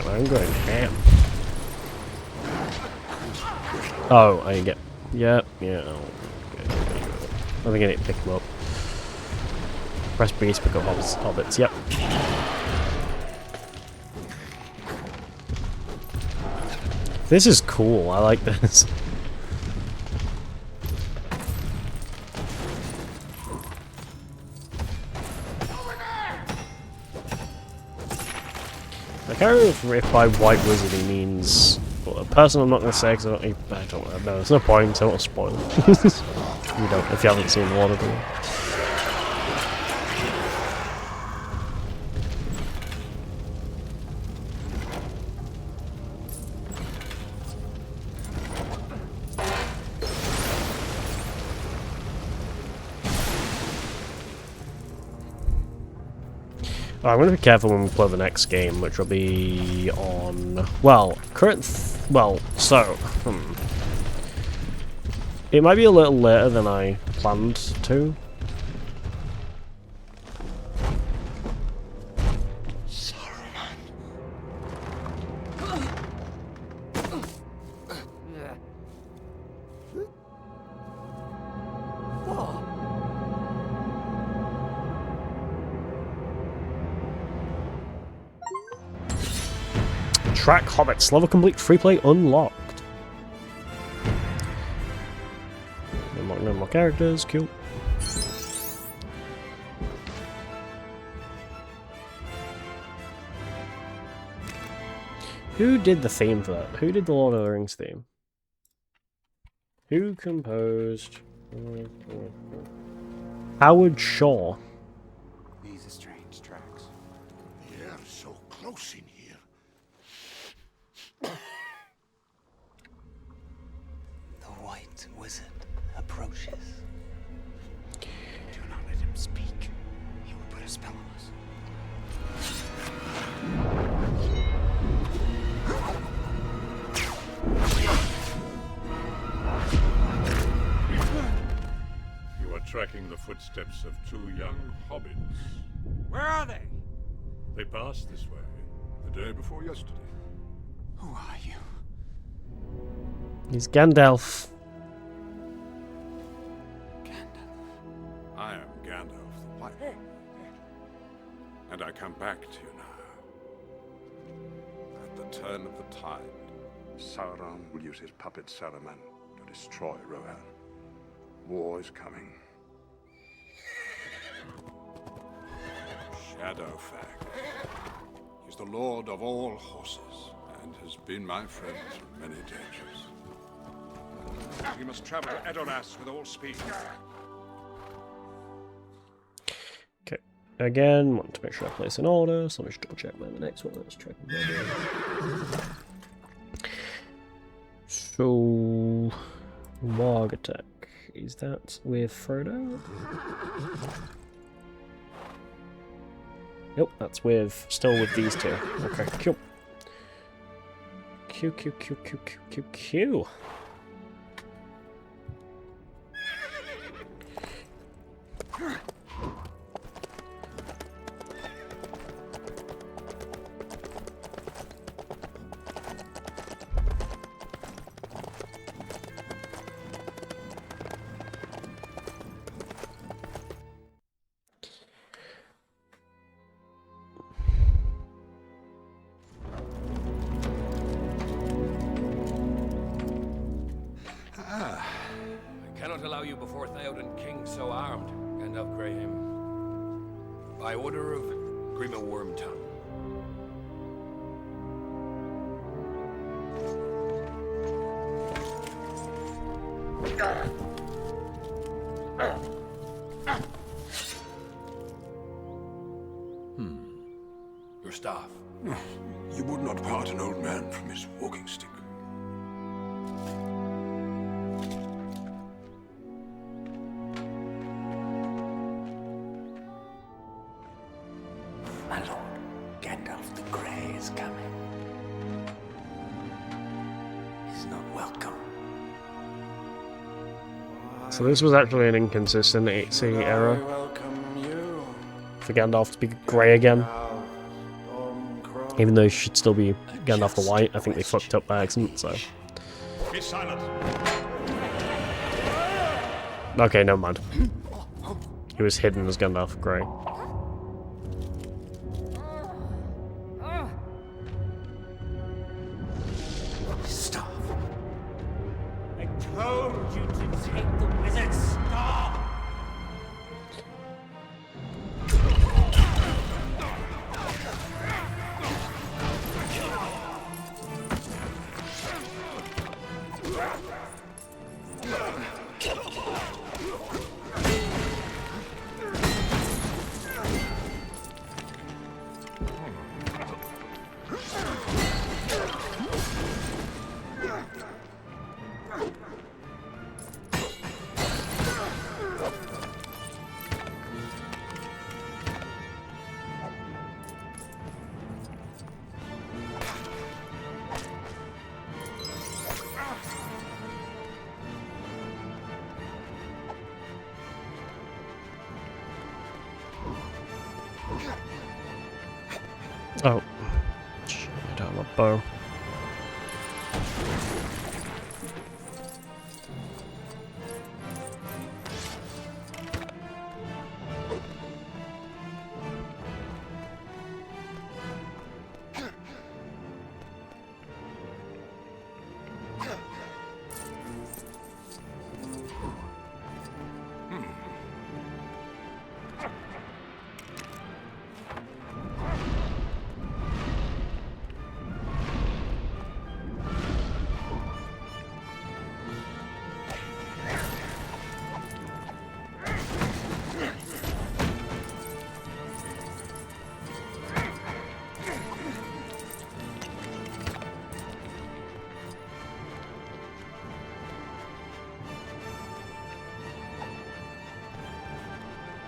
I'm going ham. Oh, I get. Yeah. Oh, okay. I think I need to pick them up. Press B to pick up hobbits. Yep. This is cool. I like this. I can't remember if by White Wizard he means a person. I'm not going to say because I don't know. There's no point. So I don't spoil it. You don't if you haven't seen the Lord of the Rings. I'm going to be careful when we play the next game, which will be on... Well, it might be a little later than I planned to. Track Hobbits, level complete, free play unlocked. Unlock no more characters, cool. Who did the theme for that? Who did the Lord of the Rings theme? Who composed? Howard Shaw. These are strange tracks. The air's so close in here. The White Wizard approaches. Do not let him speak. He will put a spell on us. You are tracking the footsteps of two young hobbits. Where are they? They passed this way the day before yesterday. Who are you? He's Gandalf. Gandalf. I am Gandalf the White. And I come back to you now. At the turn of the tide, Sauron will use his puppet Saruman to destroy Rohan. War is coming. Shadowfang. He's the lord of all horses, and has been my friend through many dangers. We must travel to Edoras with all speed. Okay. Again, want to make sure I place an order, so let me just double check where the next one is. So, Warg attack. Is that with Frodo? Nope, that's still with these two. Okay, Q. Q. allow you before Theoden King so armed, Gandalf Greyhim. By order of Grima Wormtongue. Your staff. You would not part an old man from his walking stick. My lord, Gandalf the Grey is coming. He's not welcome. So this was actually an inconsistent 8C error Welcome you. for Gandalf to be grey again. Even though he should still be Gandalf the White, I think they fucked up by accident, so... Be silent. Okay, never mind. He was hidden as Gandalf Grey. Stop. I told you to take the wizard's staff. Oh. Shit, I don't have a bow.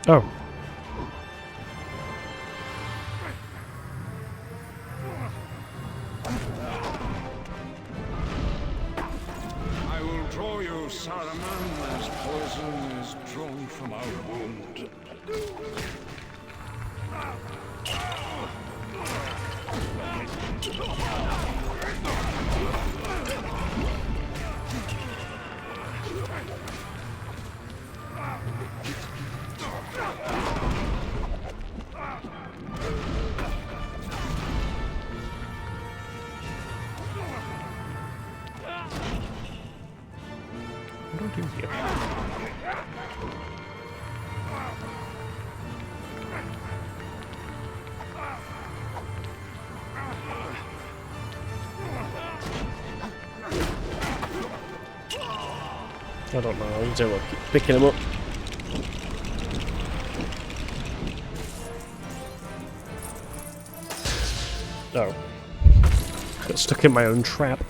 Oh. I will draw you, Saruman, as poison is drawn from our wound. What do I do here? I don't know, I'll do keep picking him up. Oh. Got stuck in my own trap.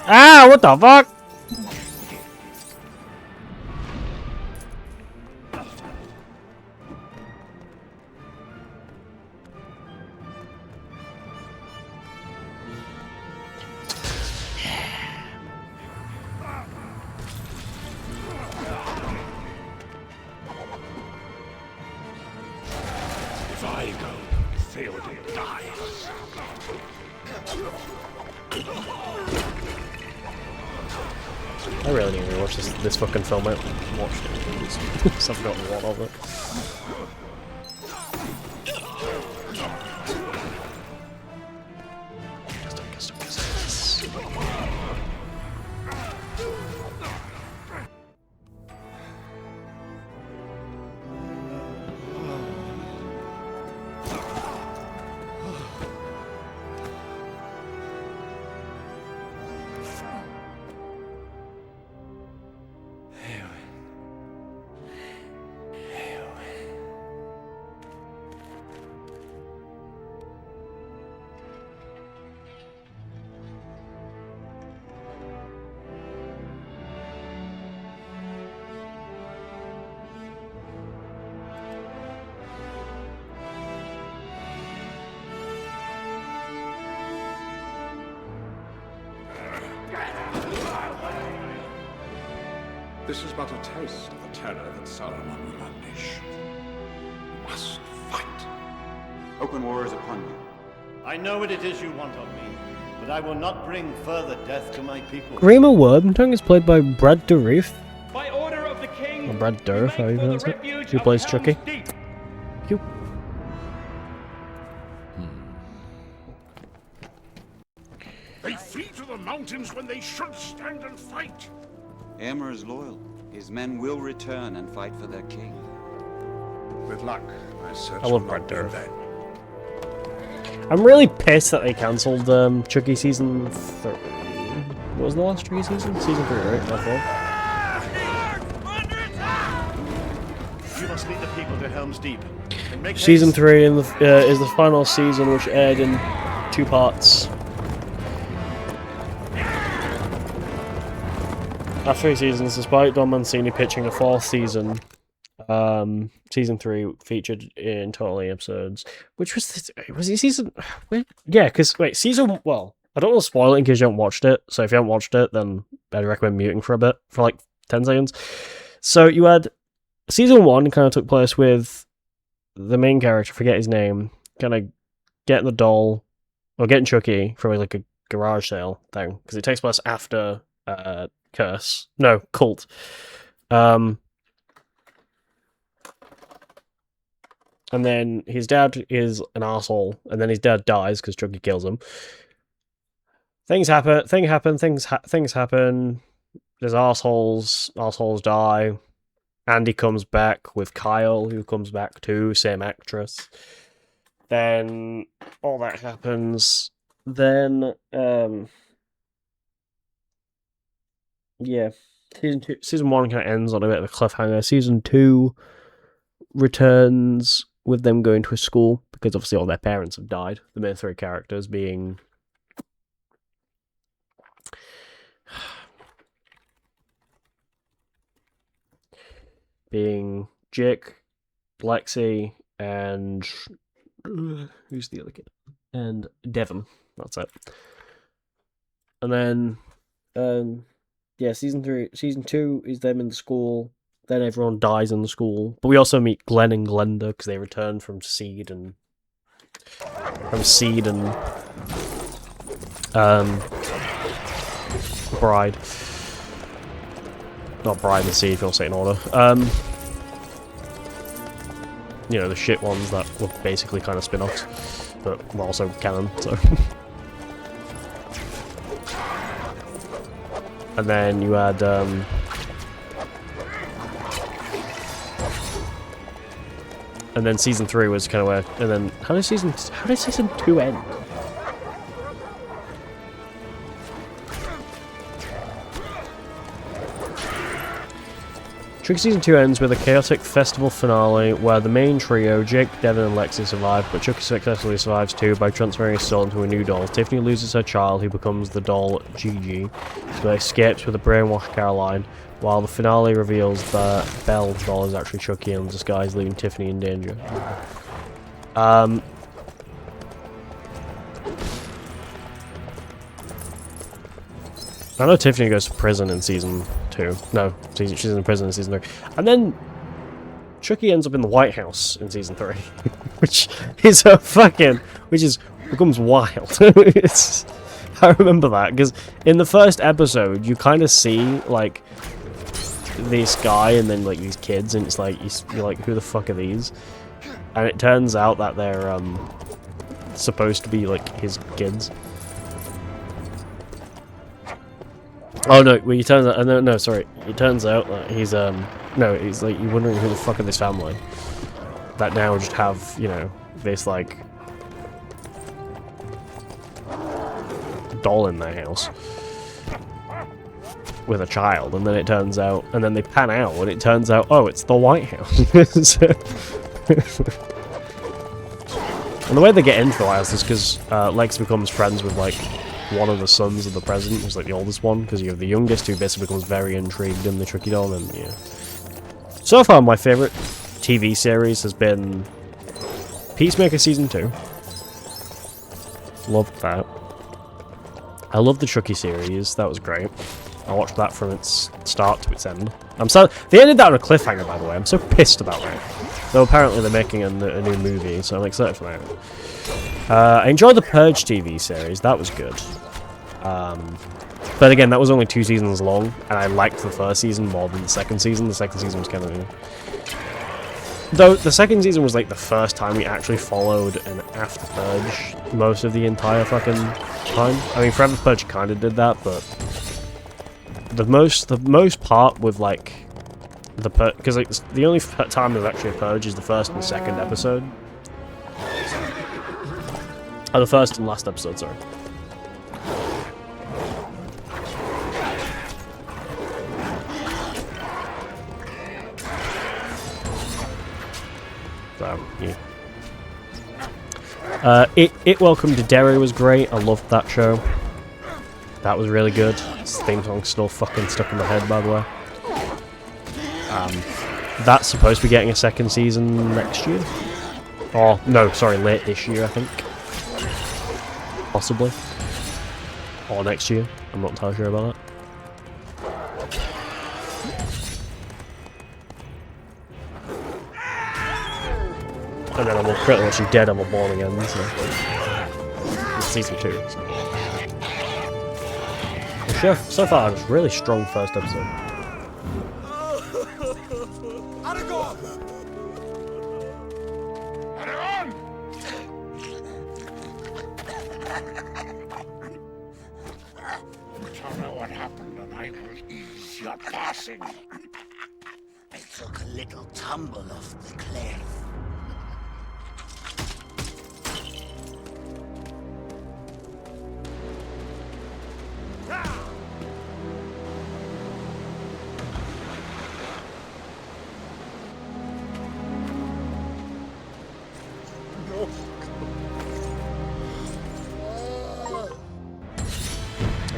Ah, what the fuck? If I go, Theoden dies. I really need to watch this fucking film. I watched it. So I've got one of it. This is but a taste of the terror that Saruman will unleash. You must fight. Open war is upon you. I know what it is you want of me, but I will not bring further death to my people. Grima Wormtongue is played by Brad Dourif. By order of the king, Or Brad Dourif, how you pronounce it? Who plays Chucky? You. They flee to the mountains when they should stand and fight. Aemir is loyal. His men will return and fight for their king. With luck, my search I love will Brad not be Dourif. vain. I'm really pissed that they cancelled Chucky season 3. What was the last Chucky season? Season 3, right? I thought. You must lead the people to Helm's Deep. And make Season haste. 3 is the final season, which aired in 2 parts. After 3 seasons, despite Don Mancini pitching a 4th season, season 3 featured in total 8 episodes. Which was it season? Wait, yeah, because season. Well, I don't want to spoil it in case you haven't watched it. So if you haven't watched it, then I'd recommend muting for a bit for like 10 seconds. So you had season 1 kind of took place with the main character, forget his name, kind of getting the doll or getting Chucky from like a garage sale thing because it takes place after Cult. And then his dad is an asshole, and then his dad dies because Chucky kills him. Things happen. Things happen. There's assholes. Assholes die. Andy comes back with Kyle, who comes back too, same actress. Then all that happens. Then yeah, season 1 kind of ends on a bit of a cliffhanger. Season 2 returns with them going to a school because obviously all their parents have died. The main 3 characters being Jake, Lexi, and who's the other kid? And Devon. That's it. And then yeah, season 2 is them in the school. Then everyone dies in the school. But we also meet Glenn and Glenda because they return from Seed and Bride. Not Bride and Seed, if you'll say in order. You know, the shit ones that were basically kind of spin-offs, but were also canon, so. And then you had and then season 3 was kind of where, and then how did season 2 end? Trick Season 2 ends with a chaotic festival finale where the main trio, Jake, Devon, and Lexi, survive, but Chucky successfully survives too by transferring his soul into a new doll. Tiffany loses her child, who becomes the doll Gigi, so escapes with a brainwashed Caroline, while the finale reveals that Belle's doll is actually Chucky in disguise, leaving Tiffany in danger. I know Tiffany goes to prison in season 2. No, she's in prison in season 3. And then Chucky ends up in the White House in season 3. which becomes wild. I remember that, because in the first episode, you kind of see, like, this guy and then, like, these kids, and it's like, you're like, who the fuck are these? And it turns out that they're, supposed to be, like, his kids. Oh no, well, it turns out, no, sorry. It turns out that he's, he's like, you're wondering who the fuck are this family that now just have, you know, this, like, doll in their house with a child, and then it turns out, and then they pan out, and it turns out, oh, it's the White House. And the way they get into the White House is because Lex becomes friends with, like, one of the sons of the president, who's like the oldest one, because you have the youngest who basically becomes very intrigued in the Chucky doll, and yeah. So far, my favourite TV series has been Peacemaker Season 2. Loved that. I love the Chucky series, that was great. I watched that from its start to its end. I'm so they ended that on a cliffhanger, by the way. I'm so pissed about that. Though apparently they're making a new movie, so I'm excited for that. I enjoyed the Purge TV series. That was good. But again, that was only 2 seasons long, and I liked the first season more than the second season. The second season was kind of... Though the second season was like the first time we actually followed an After Purge most of the entire fucking time. I mean, Forever Purge kind of did that, but the most part with like the Purge, because like the only time there's actually a Purge is the first and second episode. Oh, the first and last episode, sorry. So, yeah. It Welcome to Derry was great. I loved that show. That was really good. This theme song's still fucking stuck in my head, by the way. That's supposed to be getting a second season next year. Oh, no, sorry, late this year, I think. Possibly. Or next year. I'm not entirely sure about that. And then I'm pretty much dead. I'm born again. So. It's season 2. So. So far, it's a really strong first episode. Tell me what happened, and I will ease your passing. I took a little tumble off the cliff.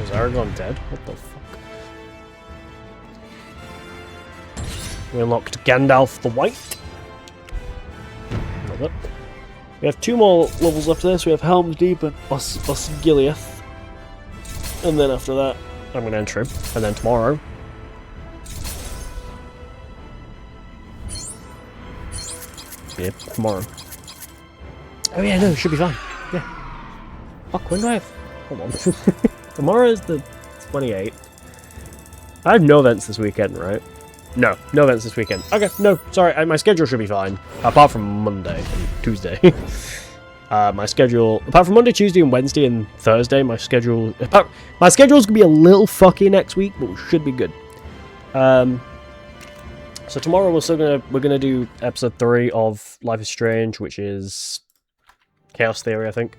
Is Aragorn dead? What the fuck? We unlocked Gandalf the White. Love it. We have 2 more levels after this. We have Helm's Deep and Osgiliath. And then after that, I'm going to enter him. And then tomorrow... Yep, tomorrow. Oh yeah, no, it should be fine. Yeah. Fuck, when do I have... Hold on. Tomorrow is the 28th. I have no events this weekend, right? No events this weekend. Okay, no, sorry, my schedule should be fine. Apart from Monday and Tuesday. My schedule... Apart from Monday, Tuesday, and Wednesday, and Thursday, my schedule... My schedule's gonna be a little fucky next week, but we should be good. So tomorrow we're gonna do episode 3 of Life is Strange, which is Chaos Theory, I think.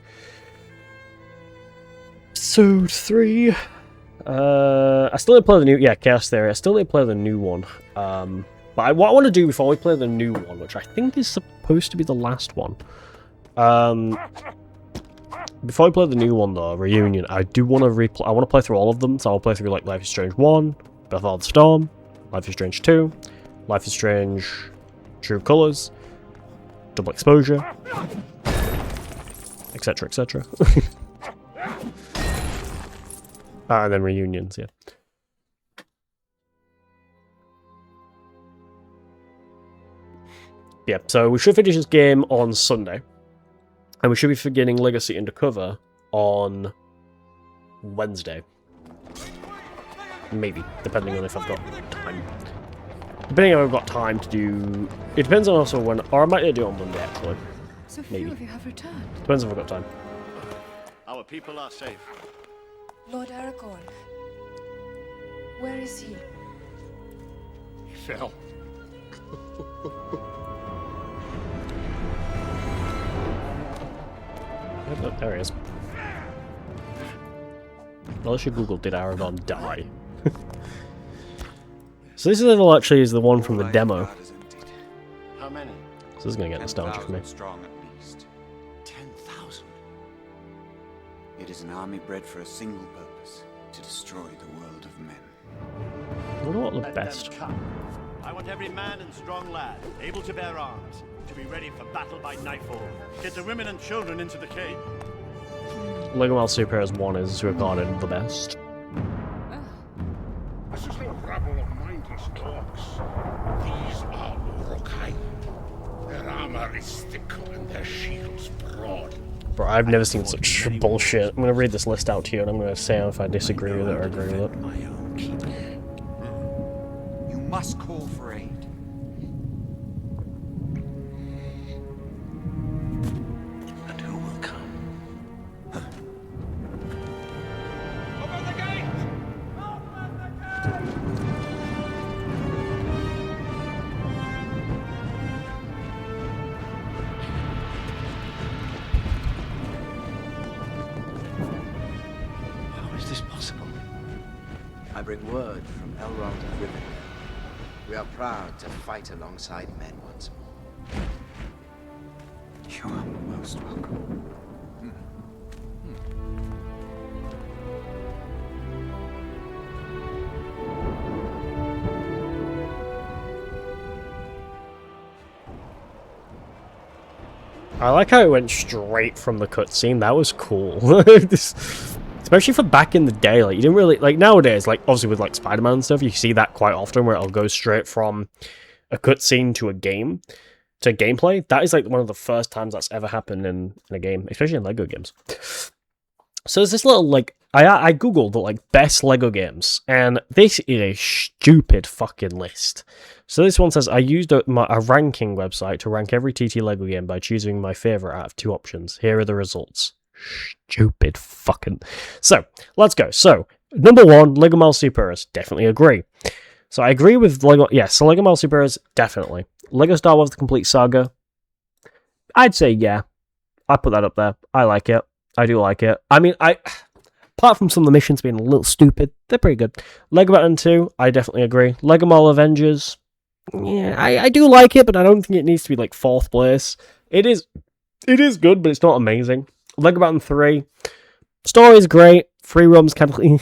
Episode 3. I still need to play the new Chaos Theory. I still need to play the new one. But what I want to do before we play the new one, which I think is supposed to be the last one. Before I play the new one though, Reunion, I do want to I want to play through all of them. So I'll play through like Life is Strange 1, Before the Storm, Life is Strange 2, Life is Strange True Colors, Double Exposure, etc, etc. And then Reunions, yeah. Yeah, so we should finish this game on Sunday. And we should be beginning Legacy Undercover on Wednesday. Maybe, depending on if I've got time. Depending on if I've got time to do... It depends on also when... Or I might do it on Monday, actually. So Maybe. few of you have returned. Depends if I've got time. Our people are safe. Lord Aragorn. Where is he? He fell. Oh, there he is. Well, I should Google, did Aragorn die? So this level actually is the one from the demo. How many? So this is going to get nostalgic for me. Strong at least. 10,000. It is an army bred for a single purpose, to destroy the world of men. I wonder what the Let best... them come. I want every man and strong lad, able to bear arms, to be ready for battle by nightfall. Get the women and children into the cave. Lego World Super Heroes 1 is regarded the best. rabble of mindless dogs. These are Uruk-hai. Their armor is thick and their shields broad. Bro, I've never seen such bullshit. I'm gonna read this list out to you and I'm gonna say if I disagree with it or agree with it. My own keeping. You must call for aid. And who will come? Open the gate! How is this possible? I bring word from Elrond of Rivendell. We are proud to fight alongside men once more. You are most welcome. I like how it went straight from the cutscene. That was cool. Especially for back in the day, like you didn't really like nowadays. Like obviously with like Spider-Man and stuff, you see that quite often where it'll go straight from a cutscene to a game to gameplay. That is like one of the first times that's ever happened in a game, especially in Lego games. So there's this little like I googled the like best Lego games, and this is a stupid fucking list. So this one says I used a ranking website to rank every TT Lego game by choosing my favorite out of 2 options. Here are the results. Stupid fucking. So let's go. So number 1, Lego Marvel Super Heroes. Definitely agree. So I agree with Lego. Yes, so Lego Marvel Super Heroes definitely. Lego Star Wars: The Complete Saga. I'd say yeah. I put that up there. I like it. I do like it. I mean, apart from some of the missions being a little stupid, they're pretty good. Lego Batman 2, I definitely agree. Lego Marvel Avengers, yeah, I do like it, but I don't think it needs to be like 4th place. It is good, but it's not amazing. Lego Batman 3, story's great. Free roam's kind of it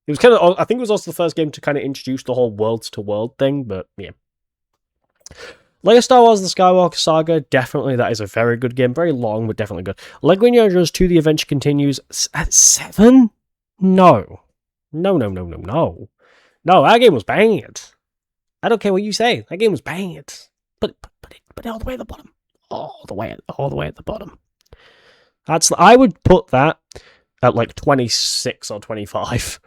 was kind of. I think it was also the first game to kind of introduce the whole worlds to world thing, but yeah. Lego Star Wars: The Skywalker Saga, definitely that is a very good game. Very long, but definitely good. Lego Indiana Jones 2: The Adventure Continues at 7? No, that game was banged. I don't care what you say. That game was banged. But all the way at the bottom. All the way at the bottom. I would put that at like 26 or 25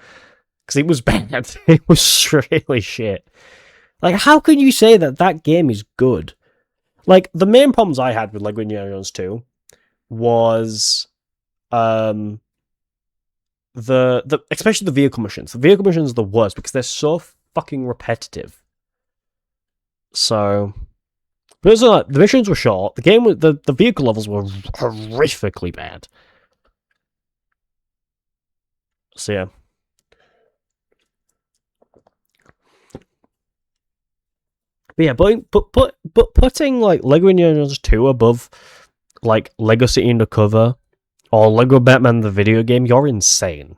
because it was bad. It was really shit. Like, how can you say that game is good? Like, the main problems I had with Lego Indiana Jones 2 was the especially the vehicle missions. The vehicle missions are the worst because they're so fucking repetitive. So, but it's like, the missions were short. The game, the vehicle levels were horrifically bad. So yeah. But yeah, but putting like Lego Indiana Jones 2 above like Lego City Undercover or Lego Batman the video game, you're insane.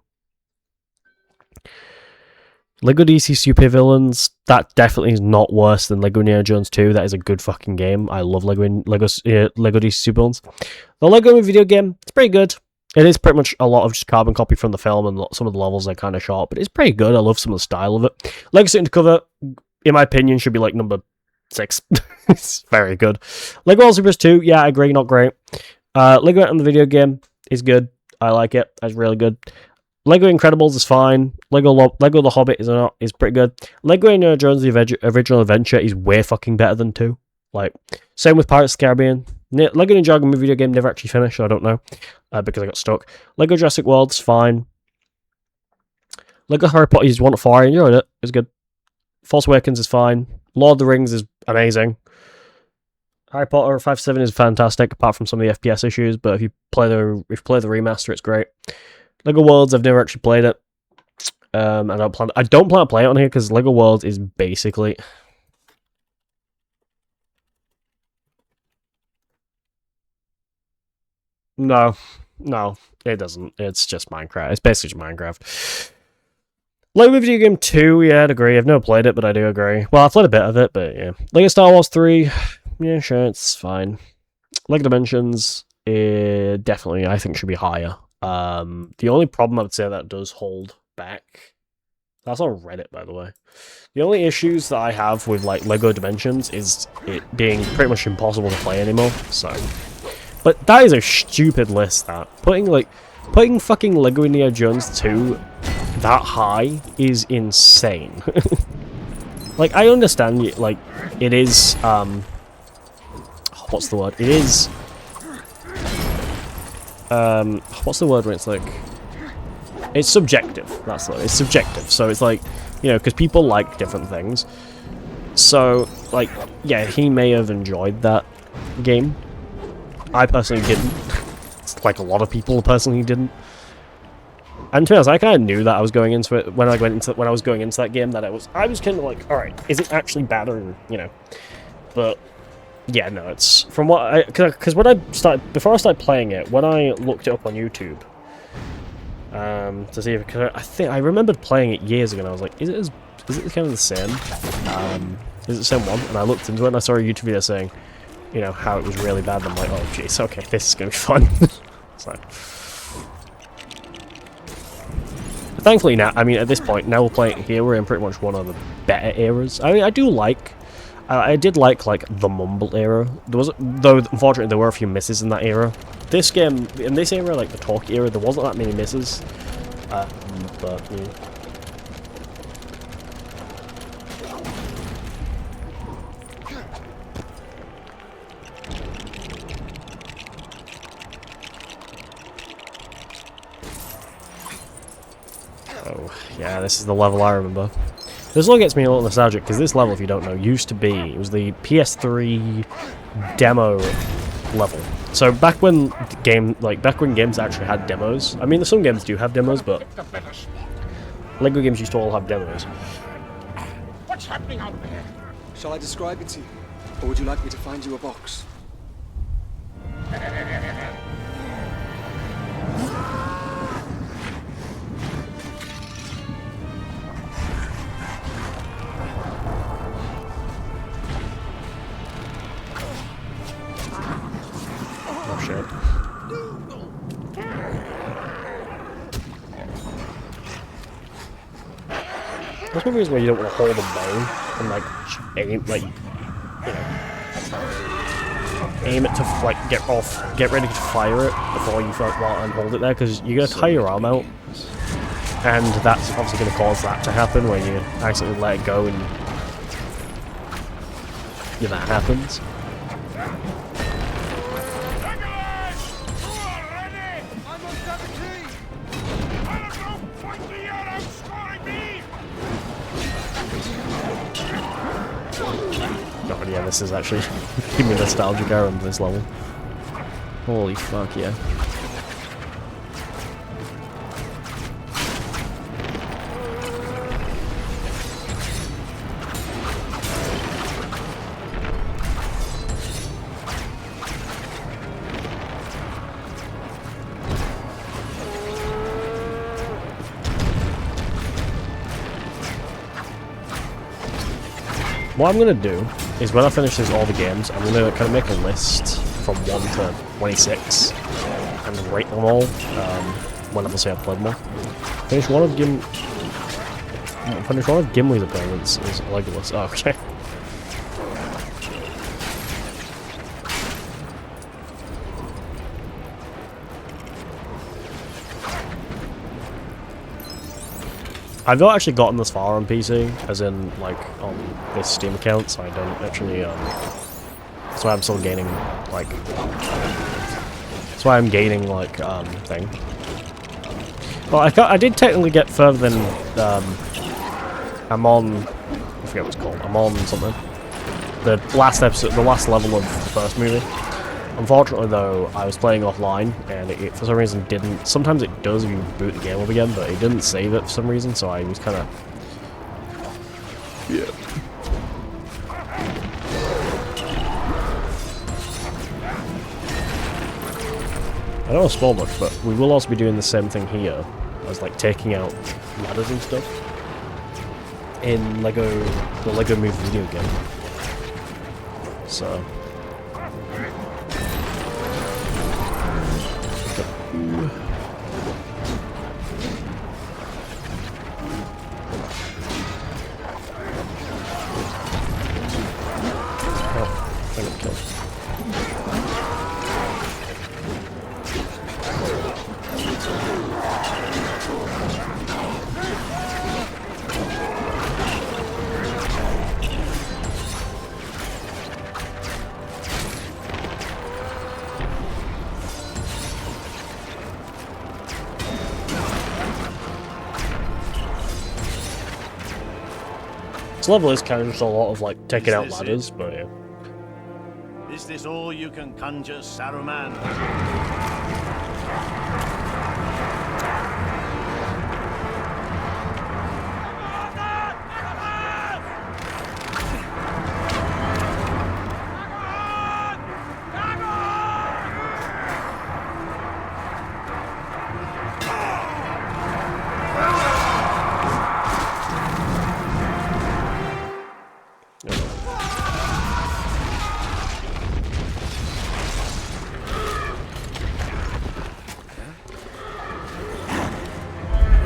Lego DC Super Villains, that definitely is not worse than Lego Indiana Jones 2. That is a good fucking game. I love Lego DC Super Villains. The Lego video game, it's pretty good. It is pretty much a lot of just carbon copy from the film, and some of the levels are kind of short, but it's pretty good. I love some of the style of it. Lego City Undercover, in my opinion, should be like number 6. It's very good. Lego All Super 2, yeah, I agree, not great. Lego Batman the video game is good. I like it. It's really good. Lego Incredibles is fine. Lego The Hobbit is pretty good. Lego Indiana Jones the Original Adventure is way fucking better than 2. Like, same with Pirates of the Caribbean. Lego Ninjago video game never actually finished, so I don't know, because I got stuck. Lego Jurassic World's fine. Lego Harry Potter is 1 to 4. I enjoyed it. It's good. Force Awakens is fine. Lord of the Rings is amazing. Harry Potter 5-7 is fantastic, apart from some of the FPS issues. But if you play the remaster, it's great. Lego Worlds, I've never actually played it. I don't plan to play it on here because Lego Worlds is basically. No, it doesn't. It's just Minecraft. It's basically just Minecraft. Lego Video Game 2, yeah, I'd agree. I've never played it, but I do agree. Well, I've played a bit of it, but yeah. Lego Star Wars 3, yeah, sure, it's fine. Lego Dimensions, definitely, I think should be higher. The only problem I would say that does hold back That's on Reddit, by the way. The only issues that I have with like Lego Dimensions is it being pretty much impossible to play anymore. So, but that is a stupid list. That putting fucking Lego Indiana Jones 2 that high is insane. Like, I understand, like, it is what's the word? It is what's the word when it's like, it's subjective. That's the word. It's subjective. So it's like, you know, because people like different things. So, like, yeah, he may have enjoyed that game. I personally didn't. It's like a lot of people personally didn't. And to be honest, I kind of knew that I was going into it when I was going into that game, that I was kind of like, all right, is it actually bad, or, you know? But yeah, no, it's from what because when before I started playing it, when I looked it up on YouTube, to see if, because I remembered playing it years ago, and I was like, is it kind of the same? Is it the same one? And I looked into it, and I saw a YouTube video saying, you know, how it was really bad. And I'm like, oh jeez, okay, this is gonna be fun. So. Thankfully now, I mean, at this point, now we're playing it here, we're in pretty much one of the better eras. I mean, I did like the Mumble era. Though unfortunately there were a few misses in that era. In this era, like the Talk era, there wasn't that many misses. But yeah. Oh, yeah, this is the level I remember. This one gets me a little nostalgic, because this level, if you don't know, used to be, it was the PS3 demo level. So back when games actually had demos, I mean, some games do have demos, but Lego games used to all have demos. What's happening out there? Shall I describe it to you? Or would you like me to find you a box? Oh shit. There's one reason why you don't want to hold a bow and like aim, like, you know, aim it to like get ready to fire it before you front wall and hold it there, because you're gonna tie your arm out, and that's obviously gonna cause that to happen when you accidentally let it go and that happens. Oh yeah, this is actually giving me nostalgic. I remember this level. Holy fuck, yeah. What I'm gonna do is when I finish all the games, I'm gonna kind of make a list from 1 to 26 and rate them all. When I say I've played more. Finish one of Gimli's opponents is Legolas. Oh, okay. I've not actually gotten this far on PC, as in, like, on this Steam account, so I don't actually, that's why I'm still gaining, like, thing. Well, I did technically get further than, I'm on, I forget what it's called, I'm on something. The last episode, the last level of the first movie. Unfortunately, though, I was playing offline, and it for some reason didn't... Sometimes it does if you boot the game up again, but it didn't save it for some reason, so I was kind of... Yeah. I don't want to spoil much, but we will also be doing the same thing here, as like taking out ladders and stuff in the Lego Movie video game. So... This level is kind of just a lot of like taking Is out this ladders, but yeah. Is this all you can conjure, Saruman?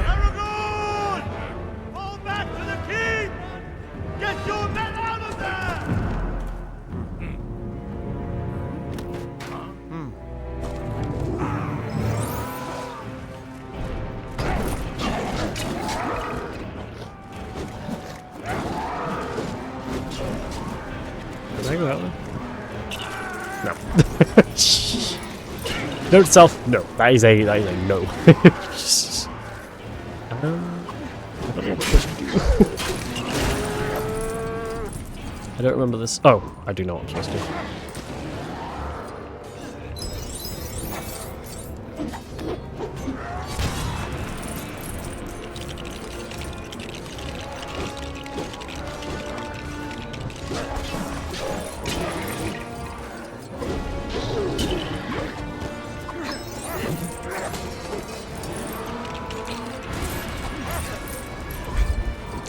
Aragorn! Fall back to the king! Get your men out of there! Did I go that way? No. Note itself, no. That is a no. I don't know what this do. I don't remember this. Oh, I do know what I'm supposed to do.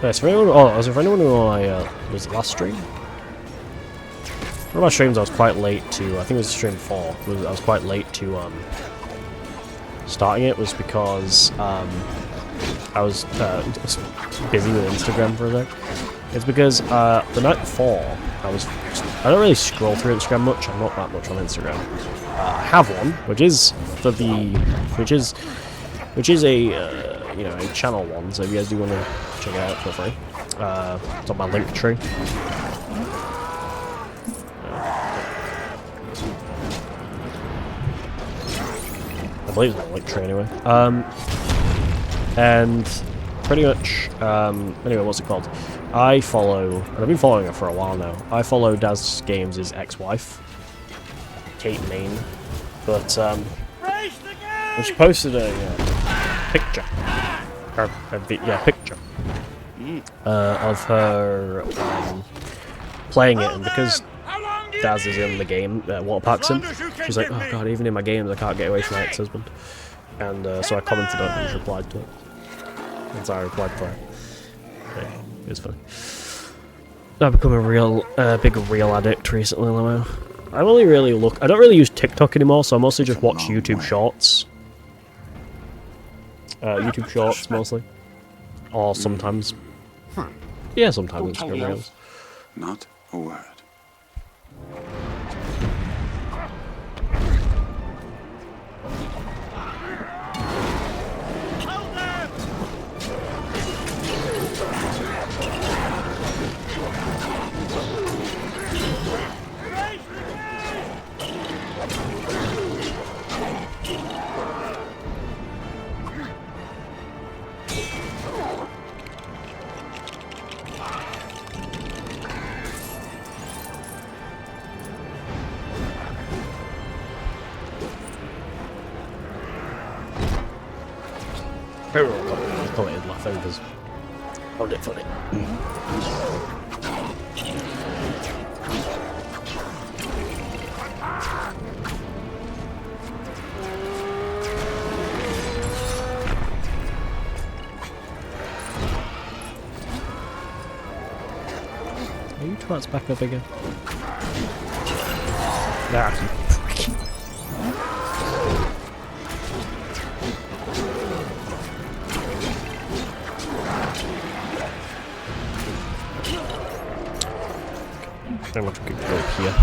Yes, for anyone, was it for anyone who was it last stream? One of my streams I was quite late to, I think it was stream 4, I was quite late to starting it, was because I was busy with Instagram for a sec. It's because the night before, I don't really scroll through Instagram much, I'm not that much on Instagram. I have one, which is a you know, a channel one, so if you guys do want to check it out, feel free. It's on my link tree. I believe it's on my link tree anyway. And pretty much, anyway, what's it called? I follow, and I've been following her for a while now, I follow Daz Games' ex-wife, Kate Main, but she posted a picture, picture of her playing it, and because Daz is in the game, Waterpaxin, she's like, oh god, even in my games I can't get away from my ex-husband, and so I commented on it and replied to it, and so I replied to her. Yeah, it was funny. I've become a real, big reel addict recently, Limo. I don't really use TikTok anymore, so I mostly just watch YouTube Shorts. YouTube Shorts, mostly. Or sometimes... Yeah, sometimes Instagram Reels. Not a word. Collected leftovers. Found it funny. Are you twats back up again? Nah. So much good go here.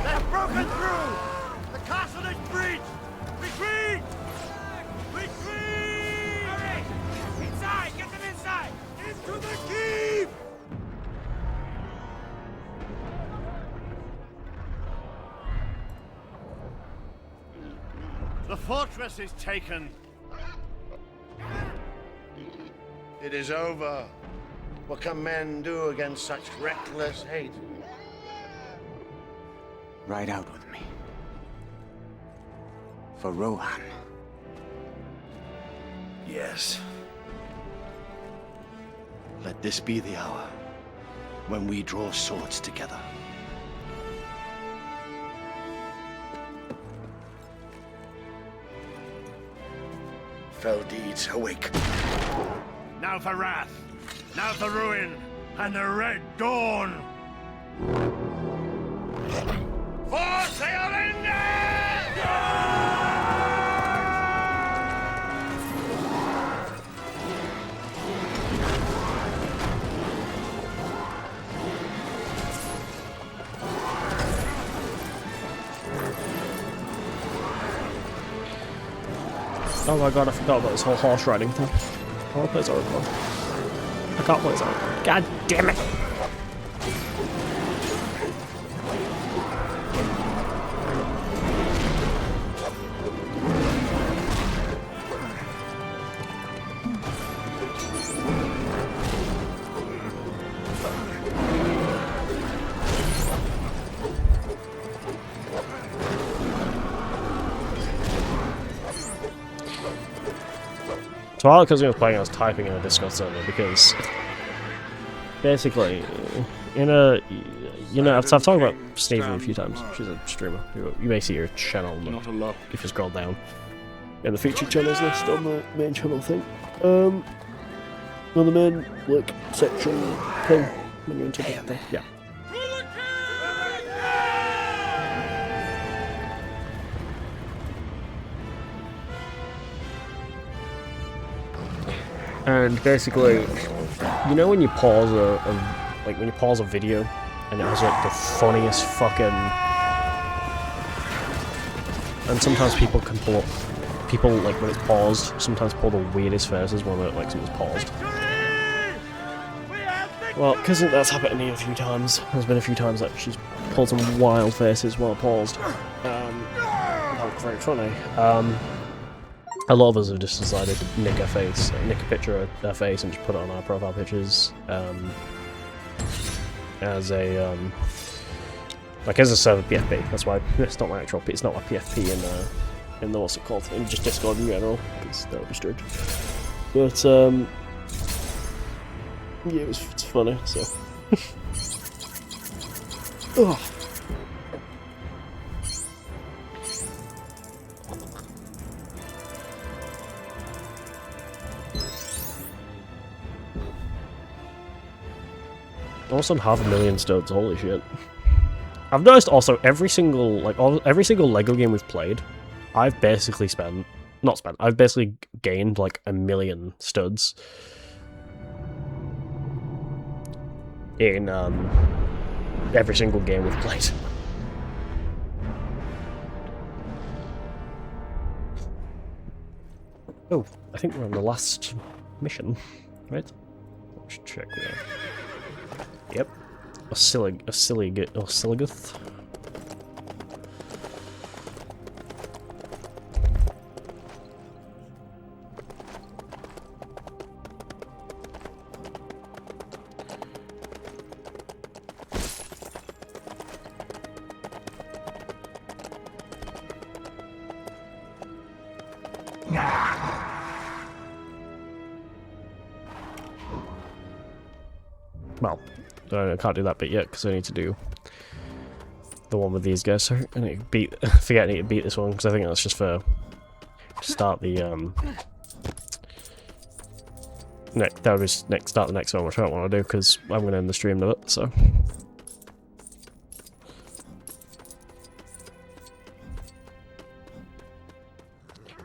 They've broken through! The castle is breached! Retreat! Retreat! Hurry! Inside! Get them inside! Into the keep! The fortress is taken. It is over. What can men do against such reckless hate? Ride out with me. For Rohan. Yes. Let this be the hour when we draw swords together. Fell deeds awake. Now for wrath, now for ruin, and the Red Dawn! For Oh my god, I forgot about this whole horse riding thing. I want to play Zorro. I can't play Zorro. God damn it! So all because I was playing, I was typing in a Discord server because basically, in a, you know, I've talked about Sneevy a few times. She's a streamer. You may see her channel if you scroll down in the featured channels list on the main channel thing. On the main like section thing when you're into the yeah. And basically, you know when you pause a video and it has like the funniest fucking, and sometimes people can pull up, like when it's paused, sometimes pull the weirdest faces when it, like something's paused. Well, because that's happened to me a few times. There's been a few times that she's pulled some wild faces while paused. That was very funny. A lot of us have just decided to nick a picture of her face and just put it on our profile pictures as a like as a server PFP. That's why it's not my actual. It's not my PFP in the what's it called, in just Discord in general, because that would be strange. But yeah, it's funny. So. Ugh. Also, 500,000 studs. Holy shit! I've noticed also every single Lego game we've played, I've basically I've basically gained like 1 million studs in every single game we've played. Oh, I think we're on the last mission, right? Let's check there. Yep. Osiligoth. Well, I can't do that bit yet because I need to do the one with these guys. So I need to beat. I need to beat this one because I think that's just for start the that was start the next one, which I don't want to do because I'm going to end the stream of it. So.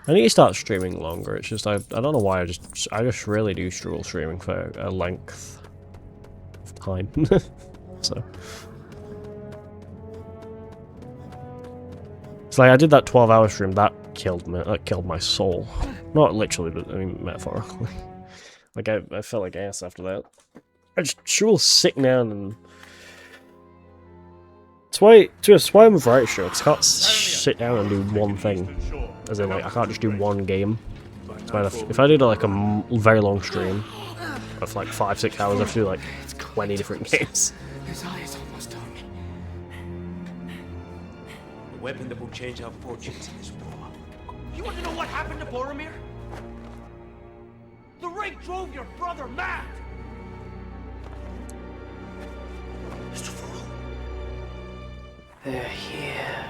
I need to start streaming longer. It's just I don't know why I just really do struggle streaming for a length of time. So it's like I did that 12-hour stream. That killed me. That killed my soul. Not literally, but I mean metaphorically. Like I felt like ass after that. I just struggle sitting down and. It's why I'm a variety streamer, because I can't sit down and do one thing. As in, like, I can't just do one game. So if I did, like, a very long stream of, like, 5-6 hours, I have to do, like, 20 different games. His eye is almost on me. The weapon that will change our fortunes in this war. You want to know what happened to Boromir? The ring drove your brother mad! Mr. Fool. They're here.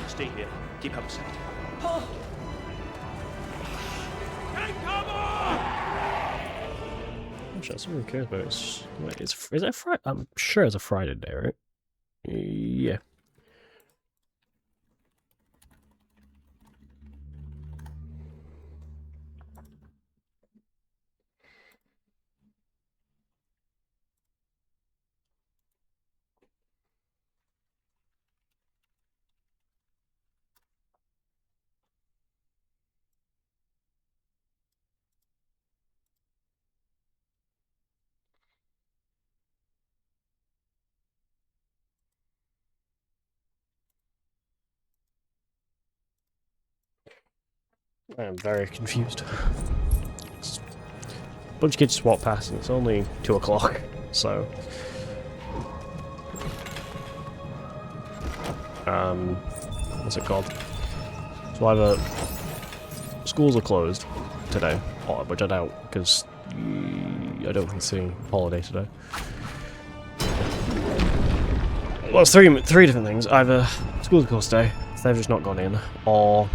Stay here. Keep out of sight. Actually, that's something cares about. Wait, is it Friday? I'm sure it's a Friday day, right? Yeah. I am very confused. A bunch of kids just walk past and it's only 2 o'clock, so... what's it called? So either schools are closed today, which I doubt, because I don't think it's a holiday today. Well, it's three different things. Either schools are closed today, so they've just not gone in, or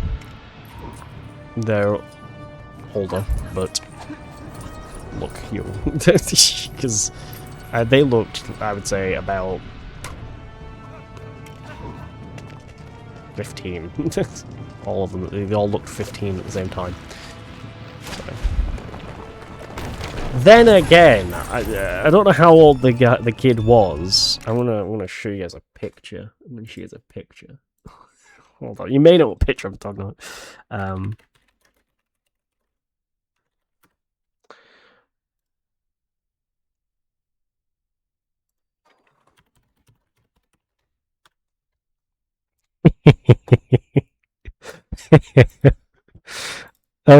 they're older, but look young. Because they looked, I would say, about 15. All of them, they all looked 15 at the same time. So. Then again, I don't know how old the kid was. I'm gonna show you guys a picture. I'm gonna show you guys a picture. Hold on, you may know what picture I'm talking about. I'm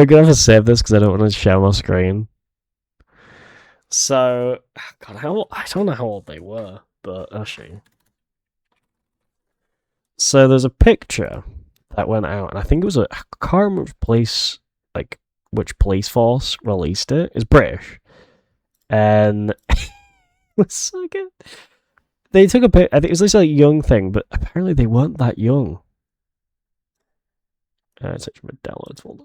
gonna have to save this because I don't want to share my screen. So, God, I don't know how old they were, but actually. So there's a picture that went out, and I think it was I can't remember which police force released it. It's British, and it was so good. They took a pic. I think it was this like young thing, but apparently they weren't that young. It's actually my downloads folder.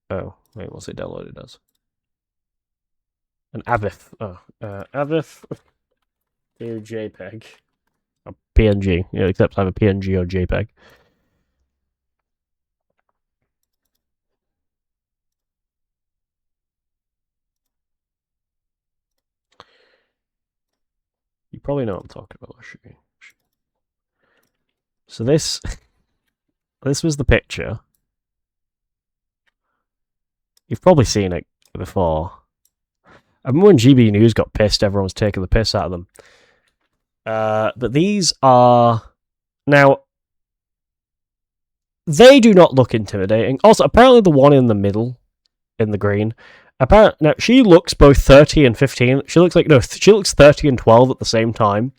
Oh, wait, what's it downloaded as? An AVIF. Oh, AVIF to JPEG. Or PNG. Yeah, except I have a PNG or JPEG. You probably know what I'm talking about. So this was the picture. You've probably seen it before. I remember when GB News got pissed, everyone was taking the piss out of them. But these are... Now, they do not look intimidating. Also, apparently the one in the middle, in the green, now, she looks both 30 and 15. She looks 30 and 12 at the same time.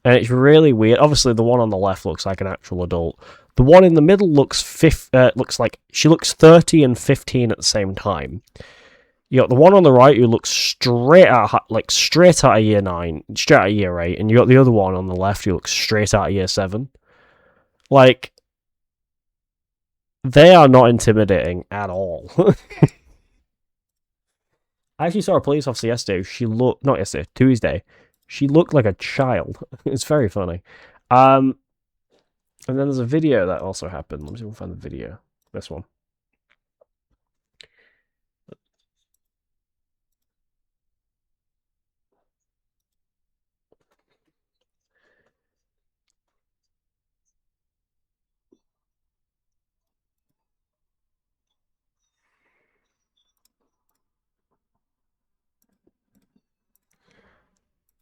And it's really weird. Obviously, the one on the left looks like an actual adult. The one in the middle looks like she looks 30 and 15 at the same time. You got the one on the right who looks straight out of year 9, straight out of year 8, and you got the other one on the left who looks straight out of year 7. Like, They are not intimidating at all. I actually saw a police officer yesterday. She looked, not yesterday, Tuesday. She looked like a child. It's very funny. And then there's a video that also happened. Let me see if we can find the video. This one.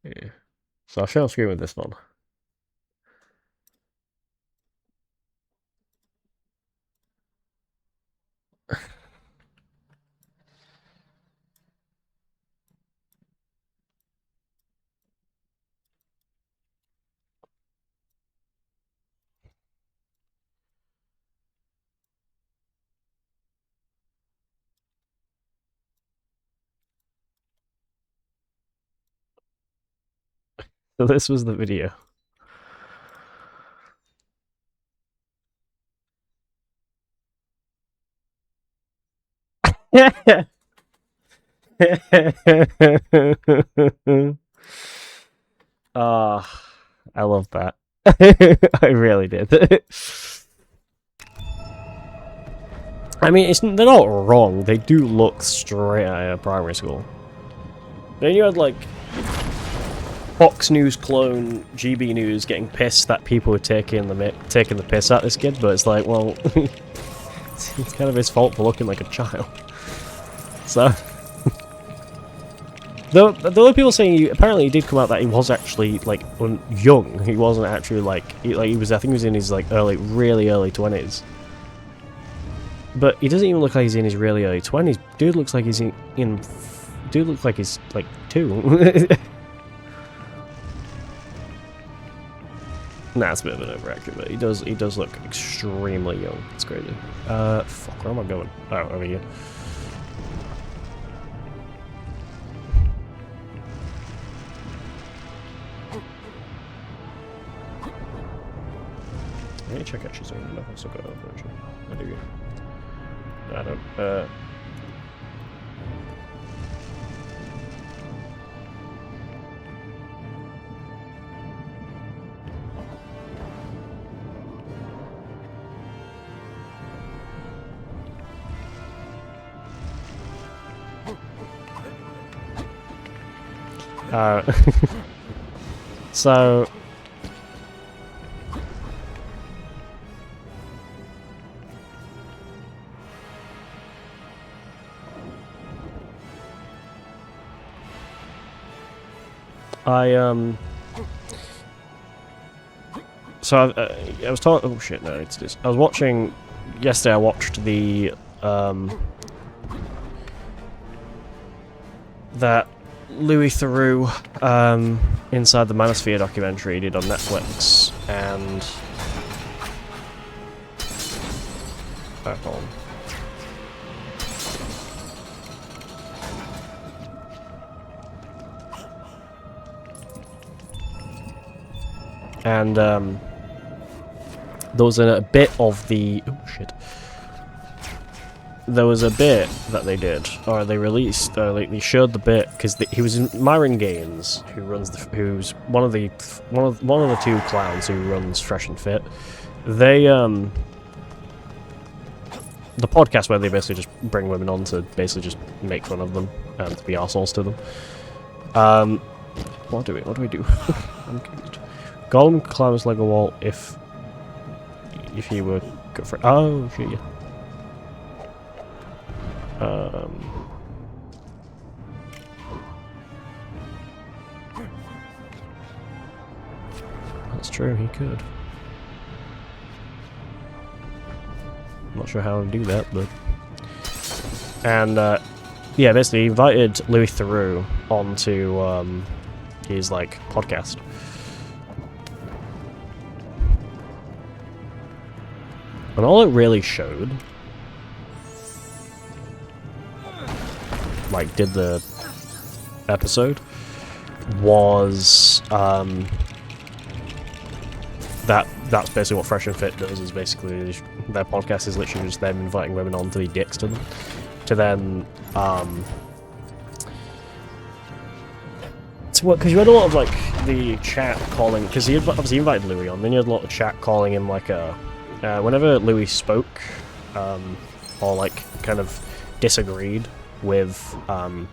Yeah. So I'll share a screen with this one. So this was the video. I love that. I really did. I mean, they're not wrong. They do look straight out of primary school. Then you had, like, Fox News clone GB News getting pissed that people were taking the piss at this kid, but it's like, well, it's kind of his fault for looking like a child. So, the other people saying apparently he did come out that he was actually like young. He wasn't actually he was. I think he was in his like really early 20s. But he doesn't even look like he's in his really early 20s. Dude looks like he's dude looks like he's like 2. Nah, it's a bit of an overreaction, but he does look extremely young. It's crazy. Fuck, where am I going? Oh, over here. I need to check out she's on enough. I've still got a version. I do. I don't. So I was talking. Oh shit! No, it's this. I was watching yesterday. I watched the that Louis Theroux Inside the Manosphere documentary he did on Netflix, and hold on. And there was a bit of the there was a bit that they did, or they released, they showed the bit because he was in Myron Gaines, who's one of the 2 clowns who runs Fresh and Fit. They the podcast where they basically just bring women on to basically just make fun of them and to be arseholes to them. What do we do? I'm confused. Gollum climbs like a wall if you were good for. Oh shit! Yeah. That's true. He could. I'm not sure how to do that, but yeah, basically he invited Louis Theroux onto his like podcast. And all it really showed, like, did the episode, was that's basically what Fresh and Fit does. Is basically their podcast is literally just them inviting women on to be dicks to them, to then because you had a lot of like the chat calling, because he obviously invited Louis on, then you had a lot of chat calling him like whenever Louis spoke or like kind of disagreed with Myron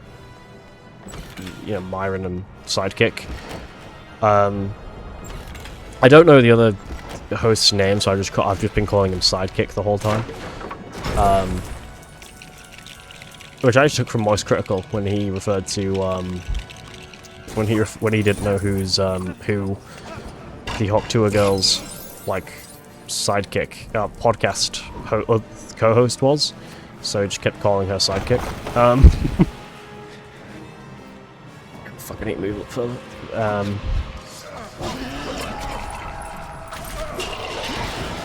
and Sidekick. I don't know the other host's name, so I've just been calling him Sidekick the whole time. Which I took from Moist Critical when he referred to when he didn't know who the Hawk Girls like sidekick podcast co-host was, so he just kept calling her Sidekick. Fucking need to move a little further.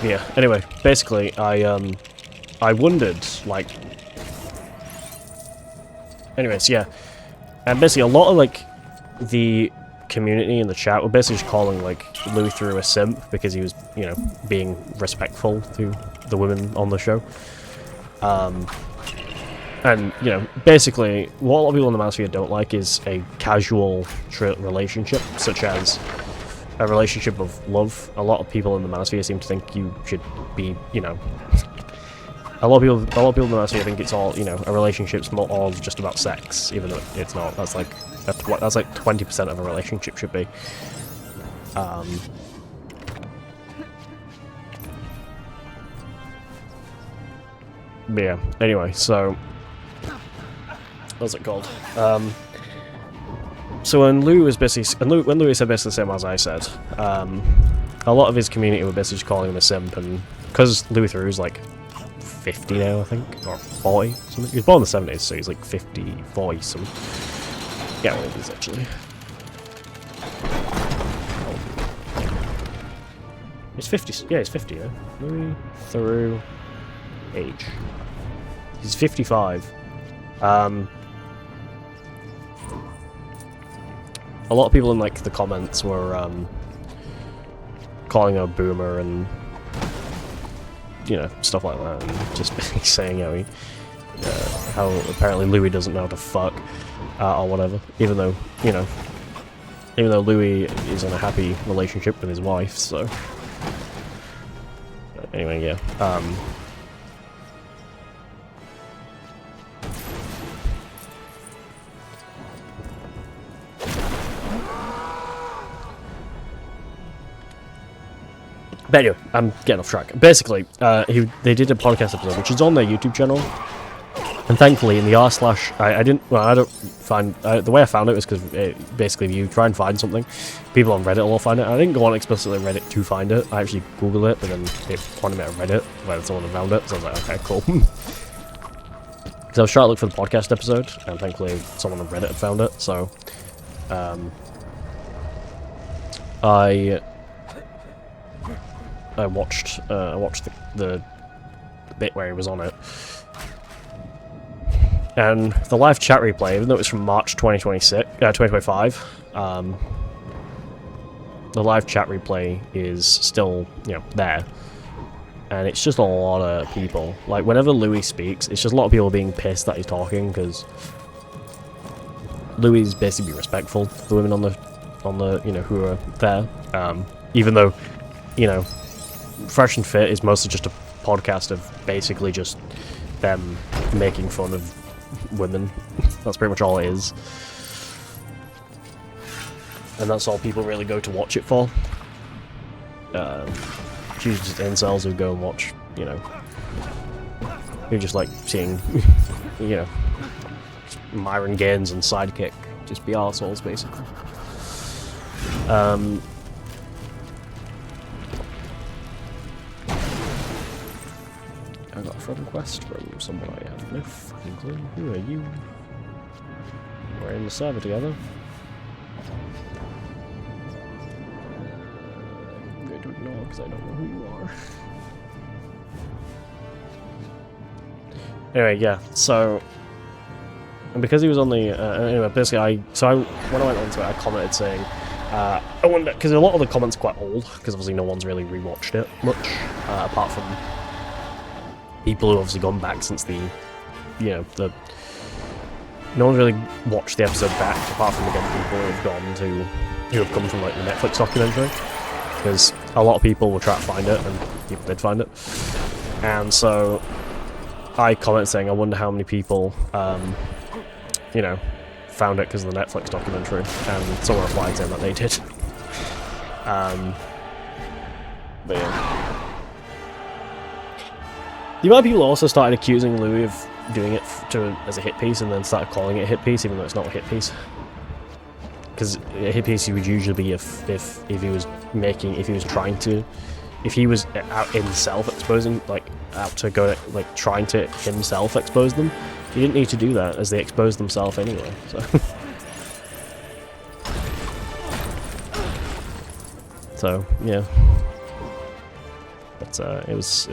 Yeah, anyway, basically, I wondered, like... Anyways, yeah. And basically, a lot of, like, the community in the chat were basically just calling, like, Louis Theroux a simp because he was, you know, being respectful to the women on the show. And, you know, basically, what a lot of people in the Manosphere don't like is a casual relationship, such as a relationship of love. A lot of people in the Manosphere seem to think you should be, you know... A lot of people in the Manosphere think it's all, you know, a relationship's not all just about sex, even though it's not. That's like 20% of a relationship should be. But yeah, anyway, so... What's it called? So when Lou was basically... when Louis said basically the same as I said, a lot of his community were basically just calling him a simp, and... Because Louis Theroux is like 50 now, I think, or 40, something. He was born in the 70s, so he's like 50, 40 something. Yeah, well, he is actually. He's 50, yeah, he's 50, yeah. Louis Theroux age. He's 55. A lot of people in like the comments were calling him a boomer and you know, stuff like that, and just basically saying how apparently Louis doesn't know how to fuck or whatever, even though, you know, Louis is in a happy relationship with his wife. So anyway, yeah. But anyway, I'm getting off track. Basically, they did a podcast episode, which is on their YouTube channel, and thankfully in the I don't find the way I found it was because basically if you try and find something, people on Reddit will find it. I didn't go on explicitly Reddit to find it. I actually Googled it, but then it pointed me at Reddit where someone had found it. So I was like, okay, cool. Because I was trying to look for the podcast episode, and thankfully someone on Reddit had found it. So, I watched the bit where he was on it, and the live chat replay, even though it was from March 2025, the live chat replay is still, you know, there, and it's just a lot of people. Like whenever Louis speaks, it's just a lot of people being pissed that he's talking because Louis is basically respectful to the women on the you know, who are there, even though, you know, Fresh and Fit is mostly just a podcast of basically just them making fun of women. That's pretty much all it is. And that's all people really go to watch it for. It's usually just incels who go and watch, you know, who just like seeing, you know, Myron Gaines and Sidekick just be arseholes, basically. I got a friend request from someone I have no fucking clue. Who are you? We're in the server together. I'm going to ignore because I don't know who you are. Anyway, yeah, so... And because he was on the... anyway, basically when I went onto it, I commented saying, I wonder, because a lot of the comments are quite old, because obviously no one's really rewatched it much, apart from people who obviously gone back since the, no one's really watched the episode back, apart from again people who have gone to, who have come from like the Netflix documentary, because a lot of people will try to find it, and people did find it, and so I comment saying, I wonder how many people, found it because of the Netflix documentary, and someone replied saying that they did. But yeah. The amount of people also started accusing Louis of doing it as a hit piece, and then started calling it a hit piece, even though it's not a hit piece. Because a hit piece would usually be if he was out himself exposing, like out to go, like trying to himself expose them. He didn't need to do that, as they exposed themselves anyway. So, so yeah. But it was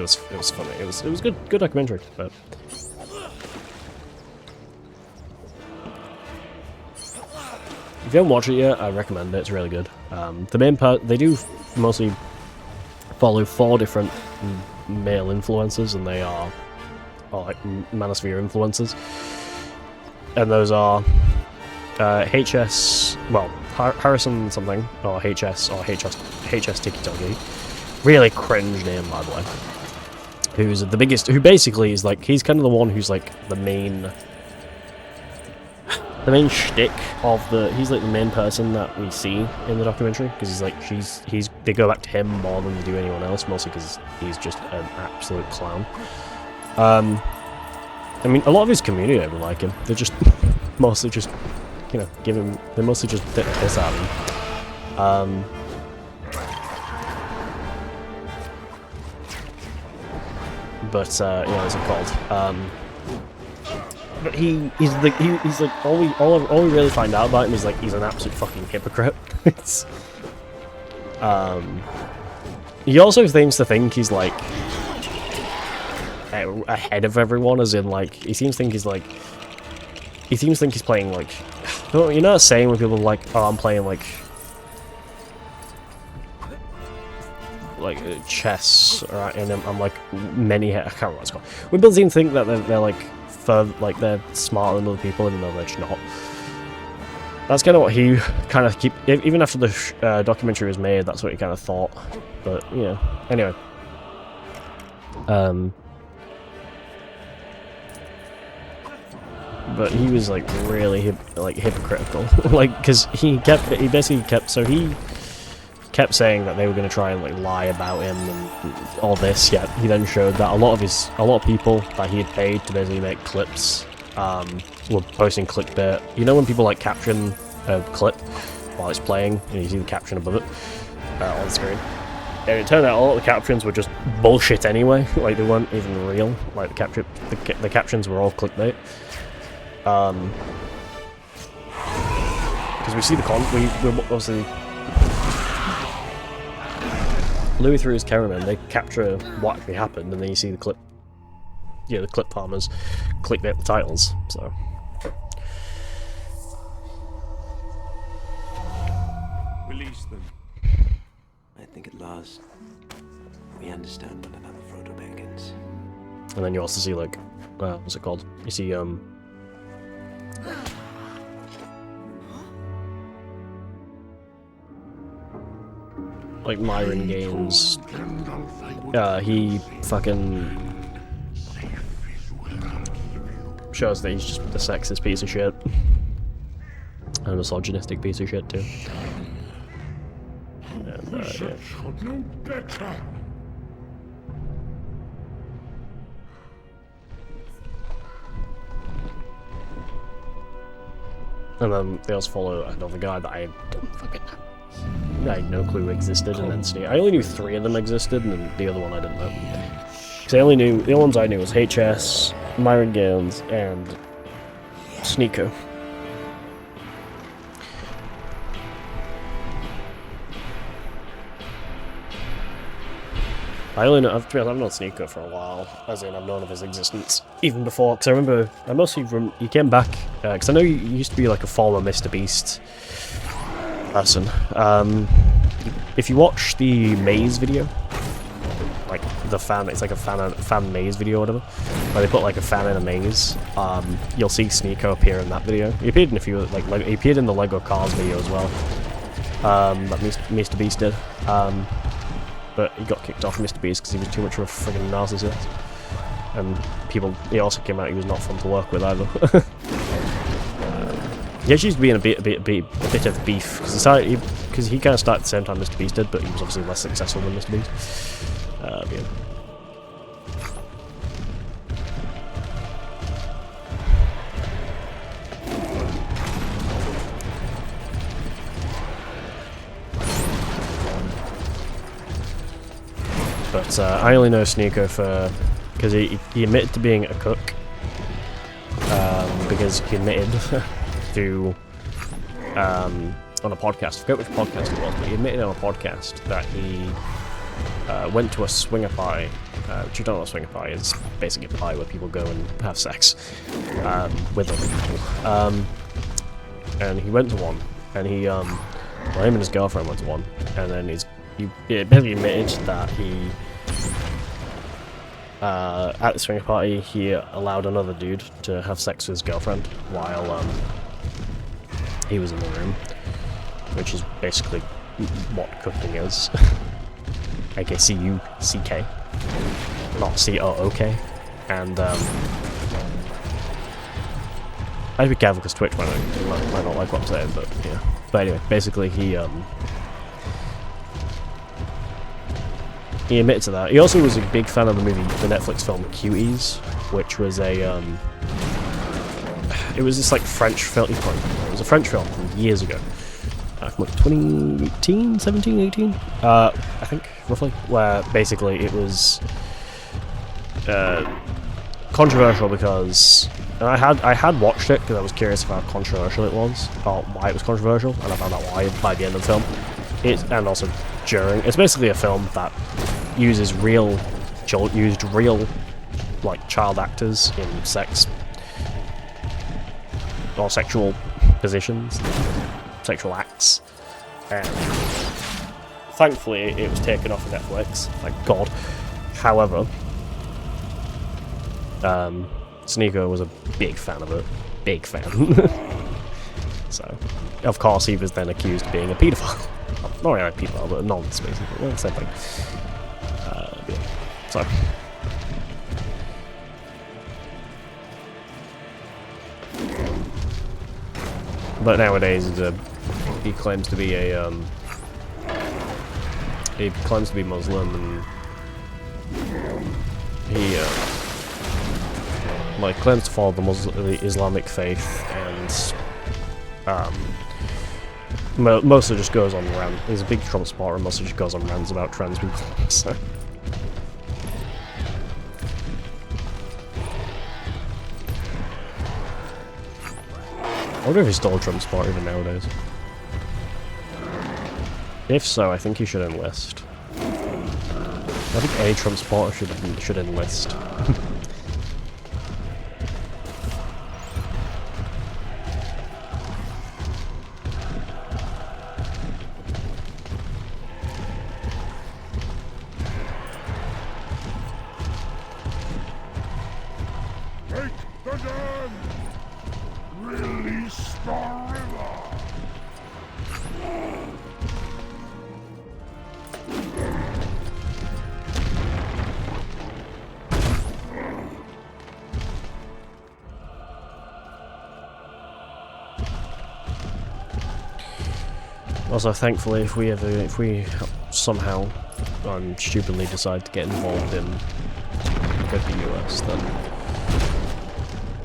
funny. It was good documentary. But if you haven't watched it yet, I recommend it. It's really good. The main part, they do mostly follow 4 different male influencers, and they are like Manosphere influencers, and those are Harrison something, or HS TikToki. Really cringe name, by the way. Who's the biggest? Who basically is like, he's kind of the one who's like the main shtick of the. He's like the main person that we see in the documentary, because he's like they go back to him more than they do anyone else, mostly because he's just an absolute clown. I mean, a lot of his community don't like him. They're just mostly just, they mostly just piss at him. But what's it called? But he's like all we really find out about him is like he's an absolute fucking hypocrite. He also seems to think he's like ahead of everyone, as in like he seems to think he's playing like, you know that saying when people are like, oh, I'm playing like chess, right? And I'm like I can't remember what it's called. When people seem to think that they're like they're smarter than other people, even though they're just not. That's kind of what he kind of even after the documentary was made, that's what he kind of thought. But yeah, anyway. But he was like really hypocritical, like, because he basically kept saying that they were going to try and like lie about him and all this. Yet he then showed that a lot of people that he had paid to basically make clips were posting clickbait. You know when people like caption a clip while it's playing and you see the caption above it on the screen? And it turned out a lot of the captions were just bullshit anyway. Like they weren't even real. Like the captions were all clickbait. Because we see the we obviously. Louis through his cameraman, they capture what actually happened, and then you see the clip. Yeah, the clip farmers clickbait the titles. So. Release them. I think at last we understand one another, Frodo Baggins. And then you also see like, what's it called? You see like Myron Gaines, he fucking shows that he's just a sexist piece of shit. And a misogynistic piece of shit too. And, yeah. And then they also follow another guy that I had no clue existed, and then I only knew 3 of them existed, and then the other one I didn't know. Because the only ones I knew was HS, Myron Gaines, and Sneeko. I've known Sneeko for a while, as in I've known of his existence even before, because I remember, he came back, because I know he used to be like a former Mr. Beast person. If you watch the maze video, like the fan, it's like a fan maze video or whatever, where they put like a fan in a maze. You'll see Sneeko appear in that video. He appeared in a few, like he appeared in the Lego Cars video as well. That Mr. Beast did. But he got kicked off Mr. Beast because he was too much of a friggin' narcissist. And he also came out he was not fun to work with either. He actually used to be in a bit of beef because he kind of started at the same time Mr. Beast did, but he was obviously less successful than Mr. Beast. Yeah. But I only know Sneeko because he admitted to being a cook, because he admitted to on a podcast, I forget which podcast it was, but he admitted on a podcast that he went to a swinger party, which you don't know what a swinger party is. Basically a party where people go and have sex with other people. And he went to one, and well, him and his girlfriend went to one, and then he basically admitted that he at the swinger party he allowed another dude to have sex with his girlfriend while he was in the room, which is basically what cooking is. aka C-U-C-K, not C-O-O-K. And I have to be careful because Twitch might not like what I'm saying, but yeah. But anyway, basically he admitted to that. He also was a big fan of the Netflix film Cuties, which was it was this like French film. It was a French film from years ago, from like 2018, 17, 18, I think roughly. Where basically it was controversial because I had watched it because I was curious about how controversial it was, about why it was controversial, and I found out why by the end of the film. And also during. It's basically a film that uses real like child actors in sex or sexual positions, sexual acts, and thankfully it was taken off of Netflix, thank God. However, Sneeko was a big fan of it, big fan. So, of course, he was then accused of being a paedophile. Not really a paedophile, but a nonce, basically. Well, same thing. Yeah. So. But nowadays, he claims to be he claims to be Muslim, and he like claims to follow the Islamic faith, and mostly just goes on rants. He's a big Trump supporter, and mostly just goes on rants about trans people. So. I wonder if he's still a Trump supporter even nowadays. If so, I think he should enlist. I think any Trump supporter should enlist. Also, thankfully, if we somehow stupidly decide to get involved in the US, then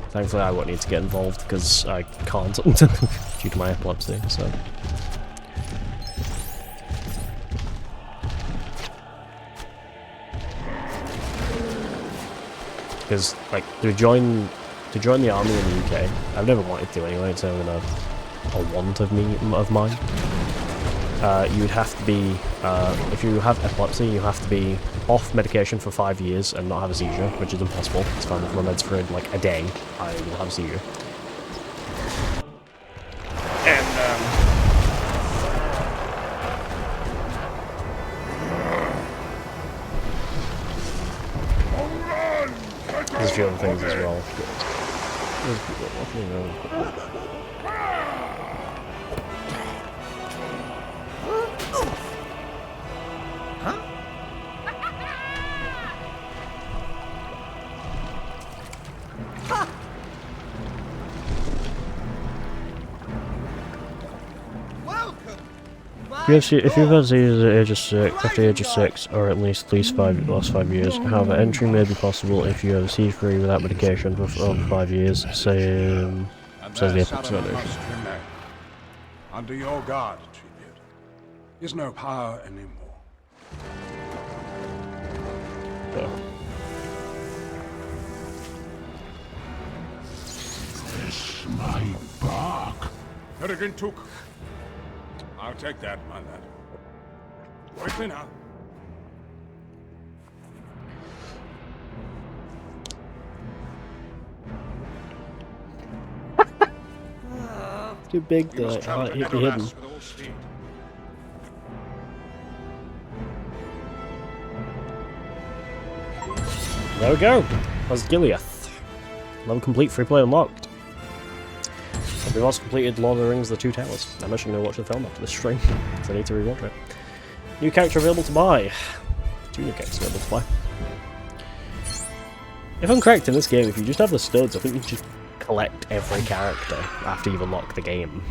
thankfully I won't need to get involved because I can't due to my epilepsy. So, because like to join the army in the UK, I've never wanted to anyway. It's never been a want of mine. You would have to be, if you have epilepsy, you have to be off medication for 5 years and not have a seizure, which is impossible. It's fine if my meds for like a day, I will have a seizure. And things as well. If you've had seizures at age of 6, after the age of 6, or at least last 5 years, however, entry may be possible if you have C3 without medication for 5 years, says the Epic Foundation. Under your guard, Treebeard. Is no power anymore. So. This my bark. Peregrine Took. I'll take that, my lad. Quickly now. Too big to be hidden. There we go. Osgiliath. Level complete, free play unlocked. We've also completed Lord of the Rings: The Two Towers. I'm actually going to watch the film after this stream, because I need to rewatch it. New character available to buy. 2 new characters available to buy. If I'm correct in this game, if you just have the studs, I think you just collect every character after you've unlocked the game.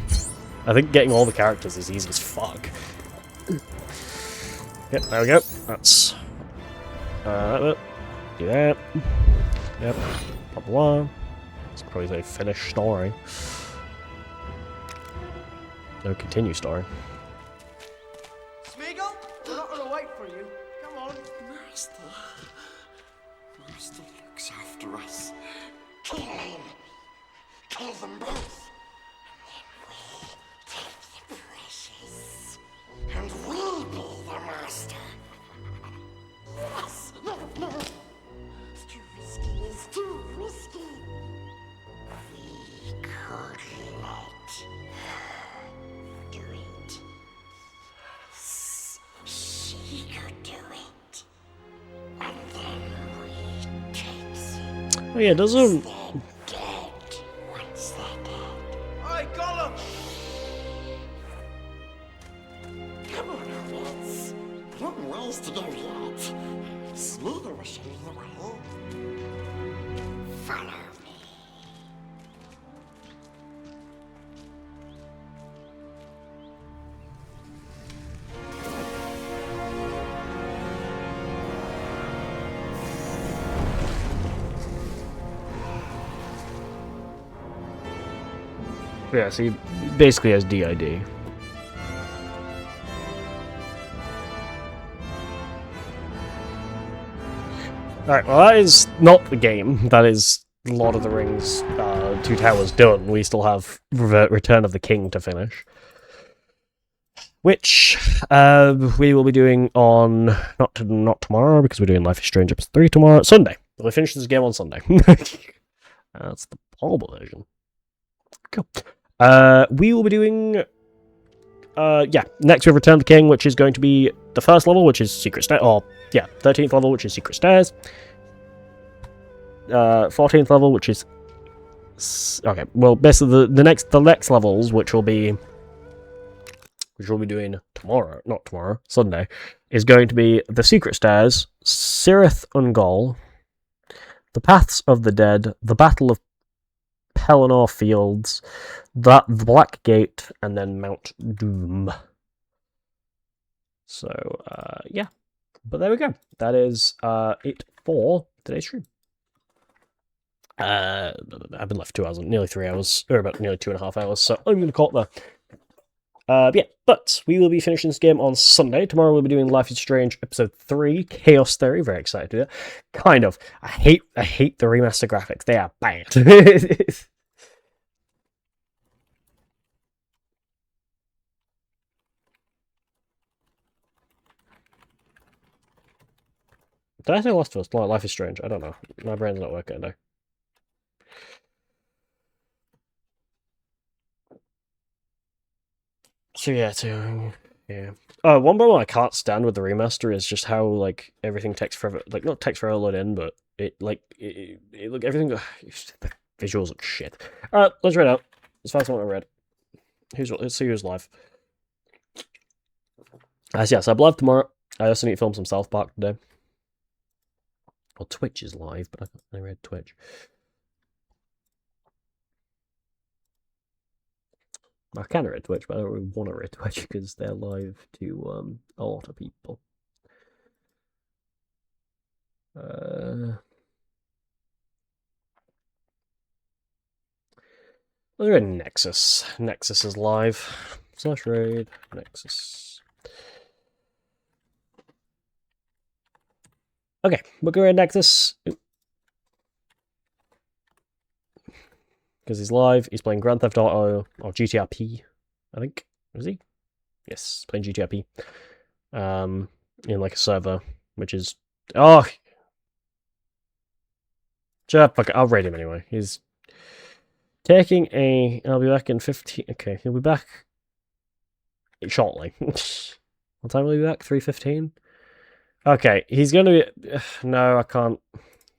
I think getting all the characters is easy as fuck. Yep, there we go. That's... do that. Yep. Blah blah. It's probably a finished story. No continue story. Smeagol, we're not gonna wait for you. Come on. Master. Master looks after us. Kill him. Kill them both. And then we take the precious. And we'll be the master. Yes. No, no. It's too risky. It's too risky. We could let do it. She could do it. And then we takes it. Oh yeah, doesn't... Dead. Once they're dead. Hey, Gollum! Come on, hobbits. Long ways to go yet. Smeagol will show you the way. Follow me. Yeah, so he basically has DID. Alright, well that is not the game. That is Lord of the Rings Two Towers done. We still have Return of the King to finish. Which we will be doing on... Not tomorrow, because we're doing Life is Strange Episode 3 tomorrow. Sunday. We'll finish this game on Sunday. That's the horrible version. Cool. We will be doing... next we have Return of the King, which is going to be the first level, which is Secret Stairs. Or, yeah, 13th level, which is Secret Stairs. 14th level, which is... Okay, well, basically the next levels, which we'll be doing tomorrow, not tomorrow, Sunday, is going to be the Secret Stairs, Cirith Ungol, the Paths of the Dead, the Battle of Pelennor Fields, the Black Gate, and then Mount Doom. So, yeah. But there we go. That is it for today's stream. I've been left 2 hours, nearly 3 hours, or about nearly 2.5 hours, so I'm going to call it there. Yeah, but we will be finishing this game on Sunday. Tomorrow we'll be doing Life is Strange Episode 3, Chaos Theory. Very excited to do that. Kind of. I hate the remaster graphics. They are bad. Did I say Last of Us? Life is Strange. I don't know. My brain's not working now. So yeah, yeah. One problem I can't stand with the remaster is just how like everything takes forever. Like not takes forever to load in, but Look, everything. The visuals look shit. All right, let's read out. Let's find someone I read. Let's see who's live. Yes, I'm live tomorrow. I also need to film some South Park today. Well, Twitch is live, but I read Twitch. I can read Twitch, but I don't really want to read Twitch because they're live to a lot of people. Let's read Nexus. Nexus is live. / raid Nexus. Okay, we're going to read Nexus. Because he's live. He's playing Grand Theft Auto or GTA P, I think. Is he? Yes, playing GTA P. In like a server, which is fuck it, I'll raid him anyway. He's taking a. I'll be back in 15. Okay, he'll be back shortly. What time will he be back? 3:15. Okay, he's gonna be. No, I can't.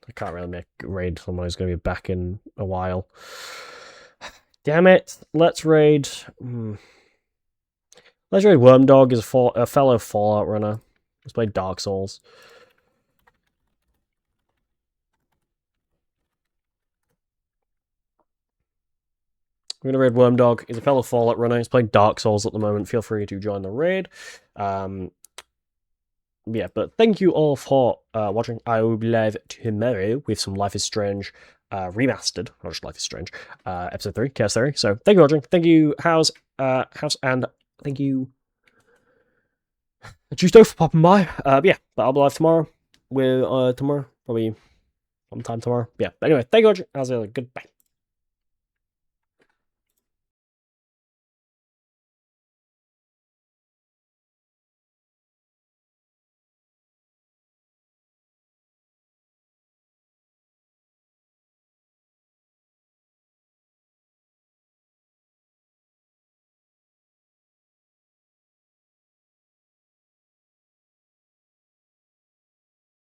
I can't really make raid someone who's going to be back in a while. Damn it. Let's raid... Let's raid Wormdog. He's a fellow Fallout runner. He's played Dark Souls. We're going to raid Wormdog. He's a fellow Fallout runner. He's playing Dark Souls at the moment. Feel free to join the raid. Yeah, but thank you all for watching. I will be live tomorrow with some Life is Strange remastered, not just Life is Strange, episode 3, Chaos Theory. So thank you for watching. Thank you, House, and thank you, Justo, for popping by. Yeah, but I'll be live tomorrow. Probably sometime tomorrow. Yeah, but anyway, thank you for watching. Goodbye.